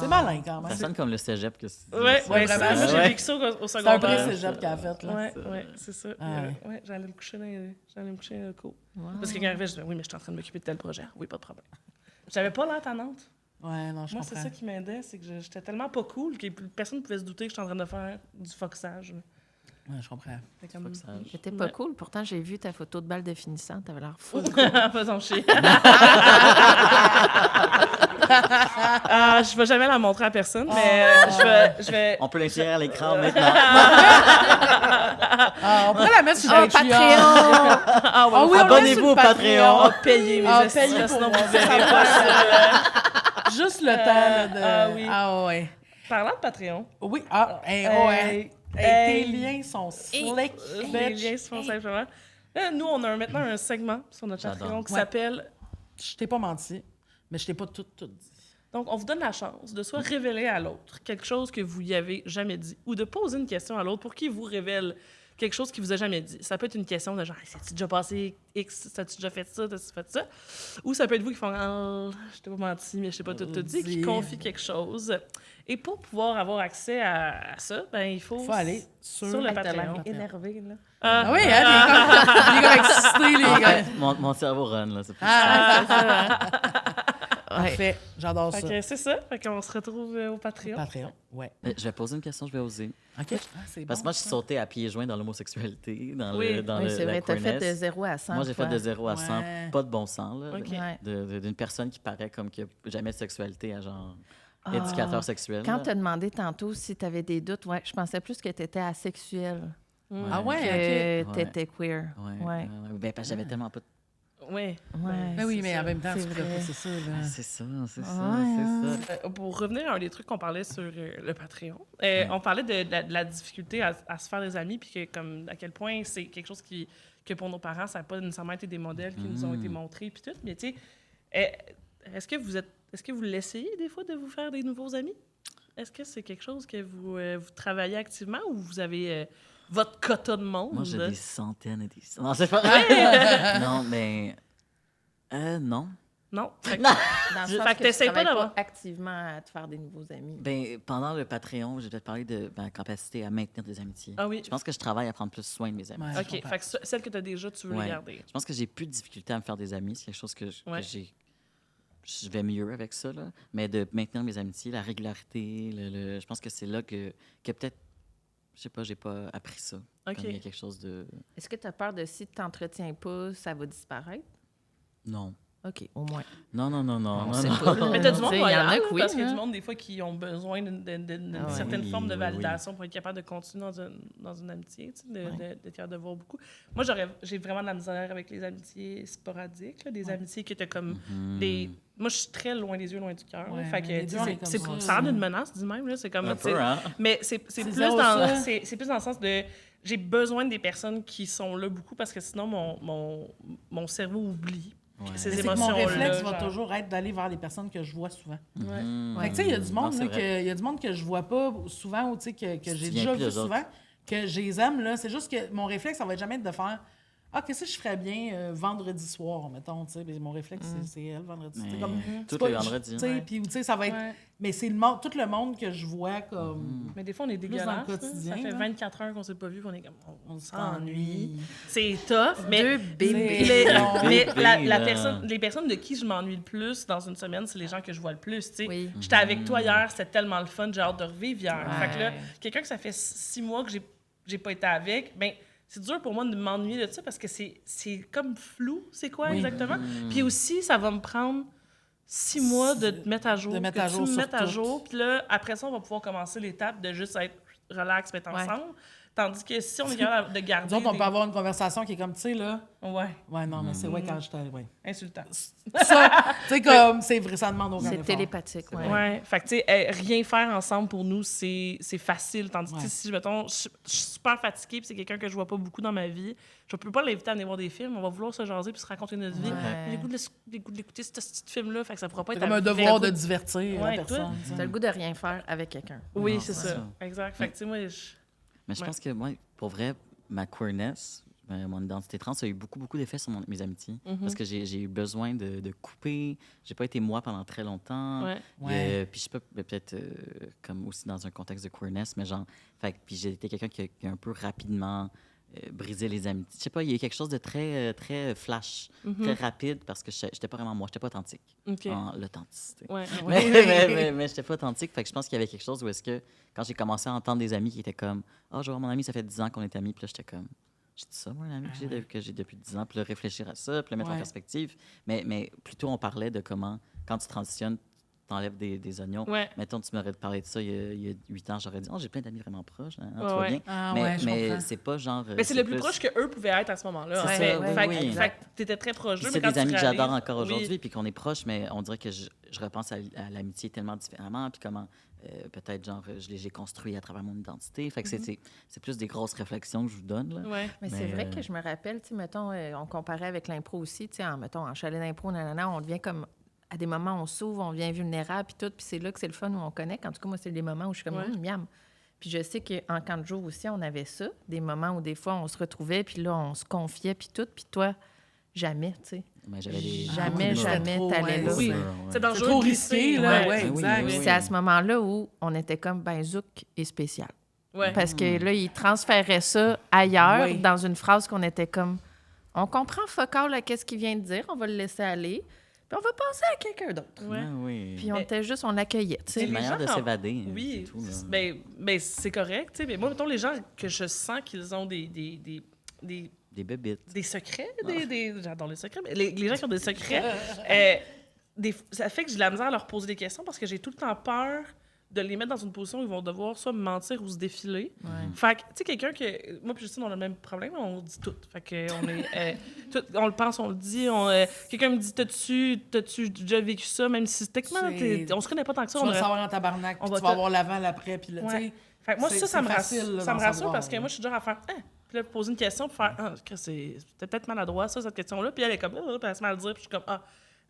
C'est malin quand Ça même. sonne comme le cégep que c'est. Ouais, Ouais, ça, vraiment. moi, j'ai Ouais. vécu ça au C'est un secondaire. vrai cégep qu'elle a fait, là. Ouais, c'est ça. Ah ouais. Ouais, j'allais me coucher dans le cours. Parce que quand j'arrivais, je disais, oui, mais je suis en train de m'occuper de tel projet. Oui, pas de problème. J'avais pas l'air tannante. Ouais, non, je Moi, c'est comprends. ça qui m'aidait, c'est que j'étais tellement pas cool que personne ne pouvait se douter que j'étais en train de faire du foxage. Ouais, je comprends. C'était comme... C'était pas Ouais. cool. Pourtant, j'ai vu ta photo de balle de finissant. T'avais l'air fou. Faisons chier. Je vais jamais la montrer à personne, mais je vais... On peut l'insérer à l'écran maintenant. Ah, on pourrait la mettre sur Oh, Patreon. Patreon! Ah ouais, Ah oui, on Abonnez-vous le met sur au le Patreon. on va payer mes Ah, astuces, payez pour sinon voir vous ça, verrez ça pas va. ça. Juste le temps là, de... Ah oui. Ah ouais. Parlant de Patreon, Oui, ah, hey, oh, Hey, hey, hey. tes liens sont slick, les bitch. liens se font simplement. Là, nous, on a maintenant un segment sur notre J'adore. Patreon qui Ouais. s'appelle... Je t'ai pas menti, mais je t'ai pas tout dit. Donc, on vous donne la chance de soit révéler à l'autre quelque chose que vous y avez jamais dit ou de poser une question à l'autre pour qu'il vous révèle quelque chose qu'il vous a jamais dit. Ça peut être une question de genre, hey, ça-tu déjà passé X, ça-tu déjà fait ça, t'as-tu fait ça? Ou ça peut être vous qui font, ah, je t'ai pas menti, mais je t'ai pas tout dit, qui Dis. confie quelque chose. Et pour pouvoir avoir accès à ça, ben il faut... Faut aller sur le Hey, t'as Patreon. l'air énervé, là. Ah oui, hein, il est comme excité, les gars. Mon cerveau run, là. C'est plus Parfait, j'adore Fait ça. que c'est ça. Fait qu'on se retrouve au Patreon. Patreon, ouais. Je vais poser une question, je vais oser. OK. Ah, c'est Parce que bon, moi, je suis ça. sauté à pieds joints dans l'homosexualité, dans Oui. le, dans Oui, le, c'est la vrai. T'as fait de queerness. 0 à 100. Moi, j'ai fait de 0 à 100, Ouais. pas de bon sens, là. OK. Ouais. D'une personne qui paraît comme qu'il n'y a jamais de sexualité à genre éducateur sexuel. Quand là. tu as demandé tantôt si tu avais des doutes, je pensais plus que tu étais asexuel Ah ouais, que OK. tu étais queer. Ouais. Ben, parce que j'avais tellement pas... Oui. Ben oui, mais en même temps, C'est c'est vrai. c'est ça. Là. C'est ça, c'est Ouais, ça. Pour revenir à un des trucs qu'on parlait sur le Patreon, on parlait de la difficulté à se faire des amis, puis que, comme, à quel point c'est quelque chose que pour nos parents, ça n'a pas nécessairement été des modèles qui nous ont été montrés, puis tout. Mais tu sais, est-ce que vous l'essayez des fois de vous faire des nouveaux amis? Est-ce que c'est quelque chose que vous travaillez activement ou vous avez votre quota de monde? Moi, j'ai des centaines et des centaines. Non, c'est pas... non, mais... non. Non? Fait que- Dans le Fait sens que que tu t'essayes pas travailles d'avoir- activement à te faire des nouveaux amis. Ben, pendant le Patreon, j'ai peut-être parlé de ma capacité à maintenir des amitiés. Ah oui. Je pense que je travaille à prendre plus soin de mes amis. Ouais, je OK. comprends. Fait que celles que tu as déjà, tu veux les Ouais. garder. Je pense que j'ai plus de difficulté à me faire des amis. C'est quelque chose que Ouais. je vais mieux avec ça. Là. Mais de maintenir mes amitiés, la régularité, je pense que c'est là que peut-être, je sais pas, j'ai pas appris ça. OK. Comme il y a quelque chose de... Est-ce que tu as peur de si tu t'entretiens pas, ça va disparaître? Non. OK, au moins. Non. sait non. pas. Mais t'as du monde Tu sais, il y en a loyal, que oui, parce qu'il y a hein. du monde, des fois, qui ont besoin d'une Ah ouais. certaine Oui, forme de oui, validation pour être capable de continuer dans une amitié, tu sais, d'être capable de voir beaucoup. Moi, j'ai vraiment de la misère avec les amitiés sporadiques, là, des amitiés que t'as comme des... Moi, je suis très loin des yeux, loin du cœur. Ouais, Fait mais que, les tu deux, sais, on est comme ça, ça a l'air là. d'une menace, du même, là. C'est comme... Un tu sais, peu, hein? Mais c'est plus zéro dans... ça. C'est plus dans le sens de... J'ai besoin des personnes qui sont là beaucoup parce que sinon, mon cerveau oublie Ouais. ces Mais c'est que mon émotions-là. réflexe va genre. toujours être d'aller vers les personnes que je vois souvent. Mhm. Fait que, tu sais, il y a du monde, Non, c'est là, vrai. il y a du monde que je vois pas souvent ou tu sais, que Tu j'ai te déjà souviens plus vu d'eux autres. souvent, que je les aime. Là. C'est juste que mon réflexe, ça va être jamais de faire Ah, qu'est-ce que je ferais bien vendredi soir, mettons. Tu sais, ben, mon réflexe, c'est elle, vendredi. Mais C'est comme, tous c'est les pas- vendredis. tu sais, Ouais. puis, tu sais, ça va être. Ouais. Mais c'est tout le monde que je vois comme. Mais des fois, on est dans le dégueulasse. là. quotidien, Ça fait là. 24 heures qu'on s'est pas vu, on est comme, on s'ennuie. S'ennuie. C'est tough, mais, Deux bébés. C'est- mais Bébé, la là. les personnes de qui je m'ennuie le plus dans une semaine, c'est les gens que je vois le plus. Tu sais. Oui. J'étais avec toi hier, c'était tellement le fun, j'ai hâte de revivre hier. Ouais. Fait que là, quelqu'un que ça fait 6 mois que j'ai pas été avec, ben c'est dur pour moi de m'ennuyer de ça parce que c'est comme flou, c'est quoi Oui. exactement? Puis aussi, ça va me prendre 6 mois de te mettre à jour, De mettre que à tu jour me sur mettes à tout. jour. Puis là, après ça, on va pouvoir commencer l'étape de juste être relax, mettre Ouais. ensemble. Tandis que si on est capable de garder Disons qu'on des- peut avoir une conversation qui est comme, tu sais, là. Ouais, Ouais, non, mais c'est ouais, quand j'étais. Ouais. insultant. Ça, tu sais, comme, c'est vrai, ça demande aucun C'est effort. télépathique, ouais. Ouais, fait que tu sais, rien faire ensemble pour nous, c'est facile. Tandis que Ouais. si, mettons, je suis super fatiguée puis c'est quelqu'un que je vois pas beaucoup dans ma vie, je peux pas l'inviter à venir voir des films, on va vouloir se jaser puis se raconter notre vie. Ouais. J'ai le goût d'écouter ce petit film-là, fait que ça pourra pas C'est être comme un vrai devoir goût de divertir Ouais, la personne. tu sais. T'as le goût de rien faire avec quelqu'un. Oui, Non, c'est c'est ça. ça. Exact. Fait que tu sais, moi, Mais je Ouais. pense que moi, pour vrai, ma queerness, mon identité trans a eu beaucoup d'effets sur mes amitiés. Parce que j'ai eu besoin de couper. J'ai pas été moi pendant très longtemps. ouais. Ouais. Puis je sais pas, peut-être comme aussi dans un contexte de queerness, mais genre, fait, puis j'ai été quelqu'un qui a un peu rapidement brisé les amitiés. Je sais pas, il y a eu quelque chose de très flash, très rapide, parce que j'étais pas vraiment moi, j'étais pas authentique OK. en l'authenticité. Ouais. Mais j'étais pas authentique. Fait que je pense qu'il y avait quelque chose où est-ce que, quand j'ai commencé à entendre des amis qui étaient comme « Ah, je vois mon ami, ça fait 10 ans qu'on est amis. » Puis là, j'étais comme « J'ai dit ça, moi, un ami que j'ai depuis 10 ans. » Puis là, réfléchir à ça, puis le mettre en Ouais. perspective. Mais plutôt, on parlait de comment, quand tu transitionnes, t'enlèves des oignons. Ouais. Mettons, tu m'aurais parlé de ça il y a 8 ans, j'aurais dit « Oh, j'ai plein d'amis vraiment proches. Hein, tout Ouais, va ouais. bien. Ah, mais ouais, je mais comprends. c'est pas genre... Mais c'est le plus proche qu'eux pouvaient être à ce moment-là. C'est en ça, fait. oui, Fait oui. que- fait que t'étais très proche d'eux, Puis mais c'est quand des amis tu que j'adore réalises- encore Oui. aujourd'hui, puis qu'on est proches, mais on dirait que je repense à l'amitié tellement différemment, puis comment peut-être genre j'ai construit à travers mon identité. Fait que c'est plus des grosses réflexions que je vous donne. Là. Ouais. Mais c'est Mais, vrai que je me rappelle, tu sais, mettons, on comparait avec l'impro aussi, tu sais, mettons, en chalet d'impro, nanana, on devient comme, à des moments, on s'ouvre, on devient vulnérable, puis tout, puis c'est là que c'est le fun où on connecte. En tout cas, moi, c'est des moments où je suis comme, Ouais. miam. Puis je sais qu'en camp de jour aussi, on avait ça, des moments où des fois, on se retrouvait, puis là, on se confiait, puis tout, puis toi, jamais, tu sais. Mais j'avais des... Jamais, c'était jamais trop, t'allais ouais, là. Oui. Ouais. C'est dangereux. C'est trop de glisser, risqué, là, ouais, Oui, exact. oui, Puis oui. c'est à ce moment-là où on était comme, ben, Zouk est spécial. Ouais. Parce que là, il transférait ça ailleurs, Oui. dans une phrase qu'on était comme, on comprend fuck all à qu'est-ce qu'il vient de dire, on va le laisser aller, puis on va passer à quelqu'un d'autre. Ouais. oui. Puis on Mais- était juste, on l'accueillait, tu C'est sais. une les manière de gens, s'évader. Oui, c'est tout, là. ben, c'est correct, tu sais. Mais moi, mettons, les gens que je sens qu'ils ont des Des bébites. secrets, Ah. j'adore les secrets, mais les gens qui ont des secrets, ça fait que j'ai de la misère à leur poser des questions parce que j'ai tout le temps peur de les mettre dans une position où ils vont devoir soit me mentir ou se défiler. Fait que, tu sais, quelqu'un que... Moi puis Justine, on a le même problème, on dit tout. Fait que on est... on le pense, on le dit. Quelqu'un me dit, t'as-tu déjà vécu ça? Même si techniquement, on se connaît pas tant que ça. Tu vas le savoir en tabarnak, puis tu vas avoir l'avant, l'après, puis là, tu sais... Fait que moi, ça me facile, rassure. là, Ça me d'en rassure savoir, parce que là. moi, je suis genre à faire... Puis là, poser une question, puis faire c'est peut-être maladroit, ça, cette question-là. Puis elle est comme, puis elle se met à le dire, puis je suis comme,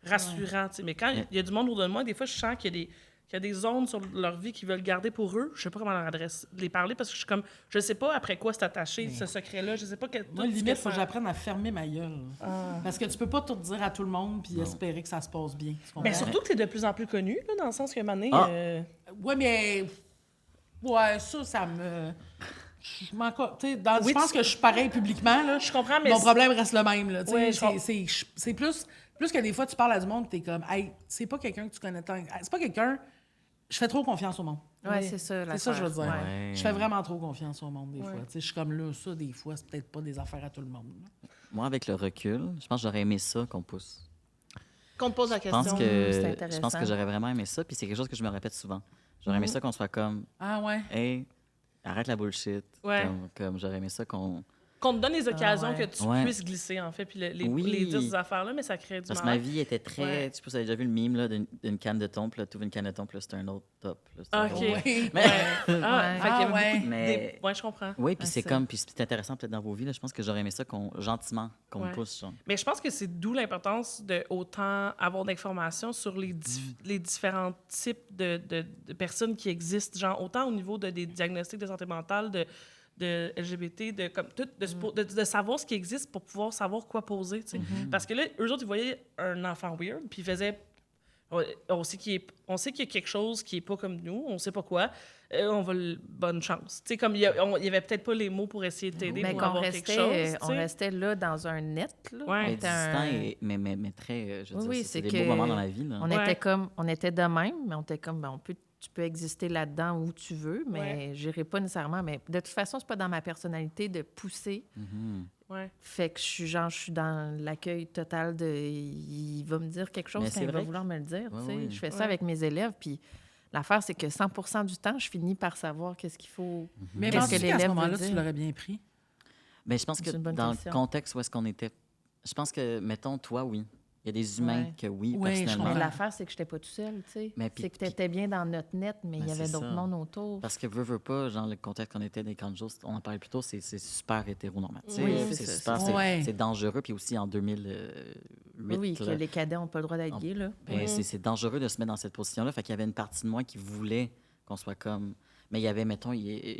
rassurant, tu sais. Mais quand il y a du monde autour de moi, des fois, je sens qu'il y a des zones sur leur vie qu'ils veulent garder pour eux. Je sais pas comment les parler parce que je suis comme, je sais pas après quoi c'est attaché, ce secret-là. Je sais pas Moi, limite, il faut que j'apprenne à fermer ma gueule. Parce que tu peux pas tout dire à tout le monde puis espérer que ça se passe bien. Tu comprends? Mais surtout que t'es de plus en plus connu, là, dans le sens que maintenant... Ouais, mais... Ouais, ça me... Je m'en... Tu sais, je pense que je suis pareil publiquement, là. Je comprends, mais... Mon problème reste le même, là. Tu Ouais, sais, c'est plus que des fois, tu parles à du monde, t'es comme, hey, c'est pas quelqu'un que tu connais tant. C'est pas quelqu'un. Je fais trop confiance au monde. Ouais, c'est ça. C'est ça que je veux dire. Ouais. Je fais vraiment trop confiance au monde, des fois. Tu sais, je suis comme là, ça, des fois, c'est peut-être pas des affaires à tout le monde. Là. Moi, avec le recul, je pense que j'aurais aimé ça qu'on pousse. Qu'on te pose la Je pense question. c'est que, intéressant. je pense que j'aurais vraiment aimé ça, puis c'est quelque chose que je me répète souvent. J'aurais aimé ça qu'on soit comme, Ah ouais? hey, arrête la bullshit. Ouais. Comme j'aurais aimé ça qu'on... Qu'on te donne les occasions ouais. que tu Ouais. puisses glisser, en fait, puis Oui. les dire ces affaires-là, mais ça crée du Parce que mal. ma vie était très... Ouais. Tu sais pas si vous avez déjà vu le mime là, d'une canne de thon, puis là, tu ouvres une canne de thon, puis là, c'est un autre top. Là, c'est un OK. autre. Ouais. Mais... Fait qu'il y avait ouais. beaucoup de- Mais- Ouais, je comprends. Oui, puis Ouais, c'est ça. comme... Puis c'est intéressant peut-être dans vos vies, là, je pense que j'aurais aimé ça gentiment, qu'on Ouais. me pousse. Genre. Mais je pense que c'est d'où l'importance de autant avoir d'informations sur les différents types de personnes qui existent, genre autant au niveau des diagnostics de santé mentale, de LGBT, de comme tout, de savoir ce qui existe pour pouvoir savoir quoi poser, tu sais. Parce que là, eux autres, ils voyaient un enfant weird, puis ils faisaient... On sait qu'il y a quelque chose qui est pas comme nous, on sait pas quoi. On va bonne chance. Tu sais, comme il y avait peut-être pas les mots pour essayer de t'aider Mais pour qu'on avoir quelque chose. restait, tu on sais. restait là dans un net. Là. Ouais. On était Existant, un- mais très... je veux Oui, dire, c'est c'est des que beaux moments dans la vie. Là. On Ouais. était de même, mais on était comme, ben, tu peux exister là-dedans où tu veux, mais Ouais. j'irai pas nécessairement. Mais de toute façon, c'est pas dans ma personnalité de pousser. Mhm. Ouais. Fait que je suis dans l'accueil total de. Il va me dire quelque chose Mais quand c'est il va vrai vouloir me le dire. Ouais, tu sais. ouais. Je fais ça Ouais. avec mes élèves, puis l'affaire, c'est que 100 du temps, je finis par savoir qu'est-ce qu'il faut. Mais Qu'est-ce penses-tu que qu'à ce l'élève moment-là, veut tu dire? l'aurais bien pris? Ben, je pense C'est que une bonne dans question. le contexte où est-ce qu'on était, je pense que, mettons, toi, oui. Il y a des humains Ouais. que oui, Oui, je personnellement. Mais comprends. l'affaire, c'est que je n'étais pas tout seul, tu sais. Mais puis- C'est que tu étais bien dans notre net, mais il Ben, y avait c'est d'autres ça. mondes autour. Parce que veux pas, genre, le contexte qu'on était des grandes choses, on en parlait plus tôt, c'est super hétéronormatif. Oui, c'est c'est super, ça. c'est Ouais. c'est dangereux. Puis aussi en 2008, Oui, que là, les cadets n'ont pas le droit d'être gays, là. ben, c'est dangereux de se mettre dans cette position-là. Fait qu'il y avait une partie de moi qui voulait qu'on soit comme... Mais il y avait, mettons,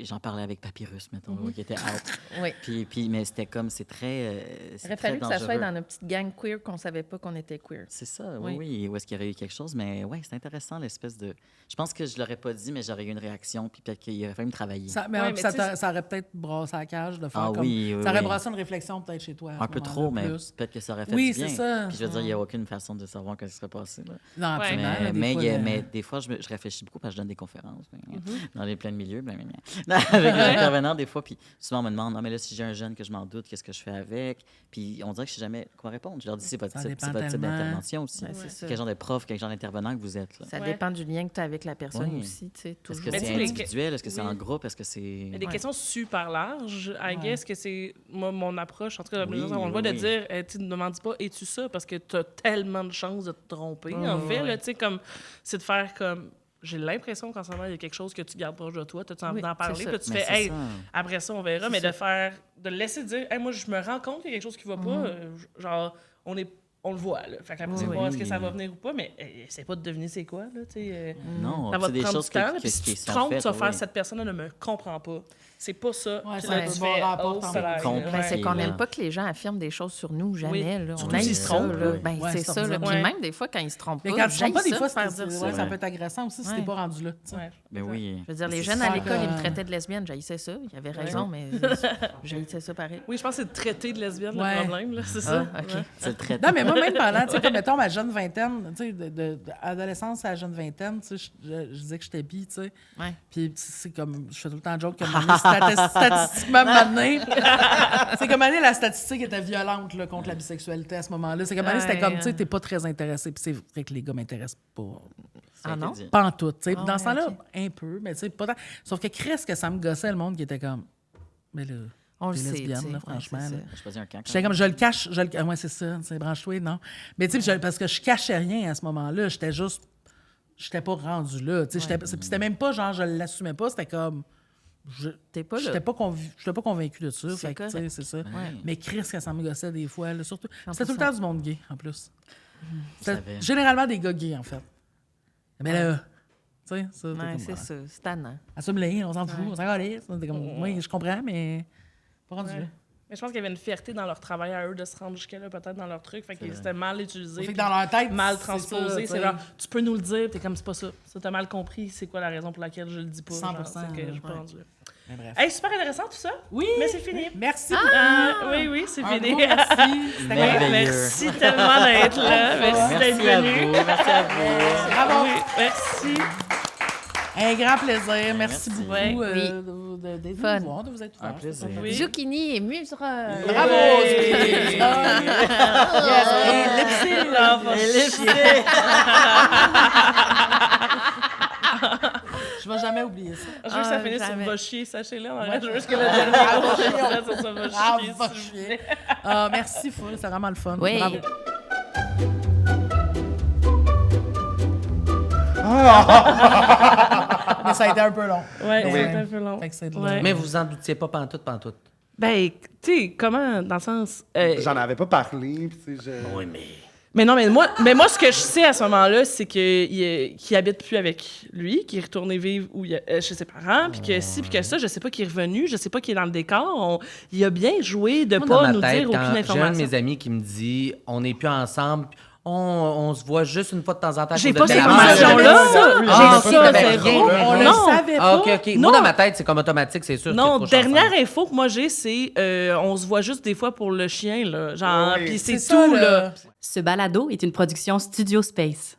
j'en parlais avec Papyrus, mettons, là, qui était out. Oui. Puis, mais c'était comme, c'est très Il c'est aurait très fallu que ça soit dangereux. dans notre petite gang queer qu'on savait pas qu'on était queer. C'est ça, oui. Où est-ce qu'il y aurait eu quelque chose? Mais ouais, c'est intéressant, l'espèce de... Je pense que je l'aurais pas dit, mais j'aurais eu une réaction, puis peut-être qu'il aurait fallu me travailler. Ça, Ouais, mais tu sais, ça aurait peut-être brassé la cage de faire Ah comme... oui, oui, ça aurait oui. brassé une réflexion peut-être chez toi. à Un ce peu moment-là, trop, mais plus. peut-être que ça aurait fait Oui, du bien. c'est ça. Puis je veux dire, il n'y a aucune façon de savoir ce qui serait passé. Là. Non, Ouais. absolument. là, des Mais, fois, mais des fois, je réfléchis beaucoup parce que je donne des conférences dans les pleins milieux. Avec les intervenants, des fois. Puis souvent, on me demande, non, mais là, si j'ai un jeune que je m'en doute, qu'est-ce que je fais avec? Puis on dirait que je ne sais jamais quoi répondre. Je leur dis, c'est votre Ça type, dépend c'est votre type tellement. d'intervention aussi. Ouais, c'est ça. Quel genre de prof, quel genre d'intervenant que vous êtes? Là? Ça Ouais. dépend du lien que tu as avec la personne Oui. aussi, tu sais, Est-ce toujours. que Mais c'est tu sais, les- individuel? Est-ce que c'est oui. en groupe? Est-ce que c'est... Il y a des Ouais. questions super larges. I guess que c'est mon approche, en tout cas, la Oui, manière dont on le voit, de oui. dire, tu ne me demandes pas, es-tu ça? Parce que tu as tellement de chances de te tromper. En fait, là, tu sais, comme, c'est de faire comme. J'ai l'impression qu'en ce moment, il y a quelque chose que tu gardes proche de toi. Tu as envie Oui, d'en c'est parler. ça. Puis là, tu Mais fais, c'est hey, ça. après ça, on verra. Mais de le laisser dire, hey, moi, je me rends compte qu'il y a quelque chose qui va pas. Genre, on le voit, là. Fait que après, Oui, c'est oui. voir est-ce que ça va venir ou pas. Mais essaie pas de deviner c'est quoi, là, tu sais. Non, Ça va c'est te des prendre choses du temps. qui Puis si tu te sont trompes, faites, tu vas faire oui. cette personne-là ne me comprend pas. C'est pas ça. Ouais, Puis ça là, peut tu barrer fais, la porte oh, en ça haut. l'air, Complet. Ben, c'est qu'on là. n'aime pas que les gens affirment des choses sur nous, jamais. Oui. Là. Surtout aime s'ils se ça, trompent, là. là. Ben, Ouais, c'est c'est ça. Là. ordinaire. Puis Ouais. même des fois, quand ils se trompent Mais pas, quand tu te trompes pas, des j'haïs fois, ça, de faire c'est- dire ça. ouais, ça Ouais. peut être agressant aussi si Ouais. t'es pas rendu là. tu sais. Ouais. Ben oui. Je veux dire, les C'est jeunes à super, l'école, ils me euh, traitaient de lesbienne, j'haïssais ça. Ils avaient raison, mais j'haïssais ça pareil. Oui, je pense que c'est de traiter de lesbienne Ouais. le problème, là. C'est ça. Ah, OK. Ouais. C'est le traitement. Non, mais moi, même pendant, tu sais, comme mettons ma jeune vingtaine, tu sais, d'adolescence à la jeune vingtaine, tu sais, je disais que j'étais bi, tu sais. Ouais. Puis c'est comme, je fais tout le temps joke que statistiquement, c'est comme année, la statistique était violente là, contre la bisexualité à ce moment-là. C'est comme année, c'était comme, tu sais, t'es pas très intéressé. Puis c'est vrai que les gars m'intéressent pas. Ah non? Pas en tout, tu sais. Ah Dans ouais, ce temps-là, ok. un peu, mais tu sais, pas tant. Sauf que Chris, que ça me gossait le monde qui était comme, mais là, On le t'es sait, lesbienne, tu sais. là, franchement. Ouais, c'est là. ça. Je choisis un camp. quand J'étais même. comme, je le cache. Ouais, c'est ça. C'est branche-toi, non. Mais tu sais, parce que je cachais rien à ce moment-là. J'étais juste. J'étais pas rendu là. Tu sais, c'était même pas genre, je l'assumais pas. C'était comme. T'es pas là. J'étais pas convaincu de ça. C'est Fait que, tu sais, correct. c'est ça. Ouais. Mais Chris, que ça me gossait des fois. Là, surtout. C'était tout le 100%. temps du monde gay, en plus. C'était savais. généralement des gars gays, en fait. Mais là. Tu sais, ça. t'es Ouais, comme, c'est ça. C'est tannant. Assume-les, on s'en fout, on s'en calisse. T'es comme, oui, je comprends, mais. Pas rendu Ouais. là. Mais je pense qu'il y avait une fierté dans leur travail à eux de se rendre jusqu'à là, peut-être dans leur truc. Fait que c'était mal utilisé. Fait que puis dans leur tête. mal c'est transposé. ça, C'est tu sais. genre, tu peux nous le dire, t'es comme, c'est pas ça. Ça, t'as mal compris, c'est quoi la raison pour laquelle je le dis pas. 100%, genre, c'est que je suis pas ouais. rendu là. Mais bref. Hey, super intéressant tout ça. Oui! Mais c'est fini. Merci Oui, c'est Un fini. gros merci. C'était Merveilleux. incroyable. Merci tellement d'être là. Merci d'être Merci à venu. vous. Merci à vous. Bravo! Oui, merci. Un grand plaisir. Merci Merci. beaucoup Ouais. d'être Fun. venu nous voir, de vous être Un ouvert. plaisir. Oui. Zucchini et Musera. Bravo! Hey! Yes! Et Lipsy, là, va chier. Je vais jamais oublier ça. Je veux que ça Ah, finisse sur jamais. va chier, sachez-le. On arrête jusqu'à la dernière. Ah, va chier. Ça va Ah, chier. va s'il vous chier. plaît. Ah, merci, Full. C'est vraiment le fun. Oui. Bravo. Mais ça a été un peu long. Ouais, Oui. c'est un peu long. Fait que c'est de Ouais. Mais vous en doutiez pas pantoute. Ben, tu sais, comment, dans le sens. J'en avais pas parlé. Puis, tu sais, Oui, mais... Mais non, mais moi, ce que je sais à ce moment-là, c'est qu'il habite plus avec lui, qu'il est retourné vivre chez ses parents, puis que si, puis que ça, je sais pas qu'il est revenu, je sais pas qu'il est dans le décor. Il a bien joué de Moi, dans pas ma nous tête, dire quand aucune j'ai un de information. mes amis qui me dit « On n'est plus ensemble, on se voit juste une fois de temps en temps. » à J'ai cause pas de cette ta mère. information-là. Ah, J'ai ok, ça, t'avais zéro. rien. On le Non. savait pas. Ah, OK, OK. Non. Moi, dans ma tête, c'est comme automatique, c'est sûr. Non, que tu te couches dernière ensemble. info que moi j'ai, c'est on se voit juste des fois pour le chien, là. Genre, Oui, puis c'est ça, tout, là. Ce balado est une production Studio Space.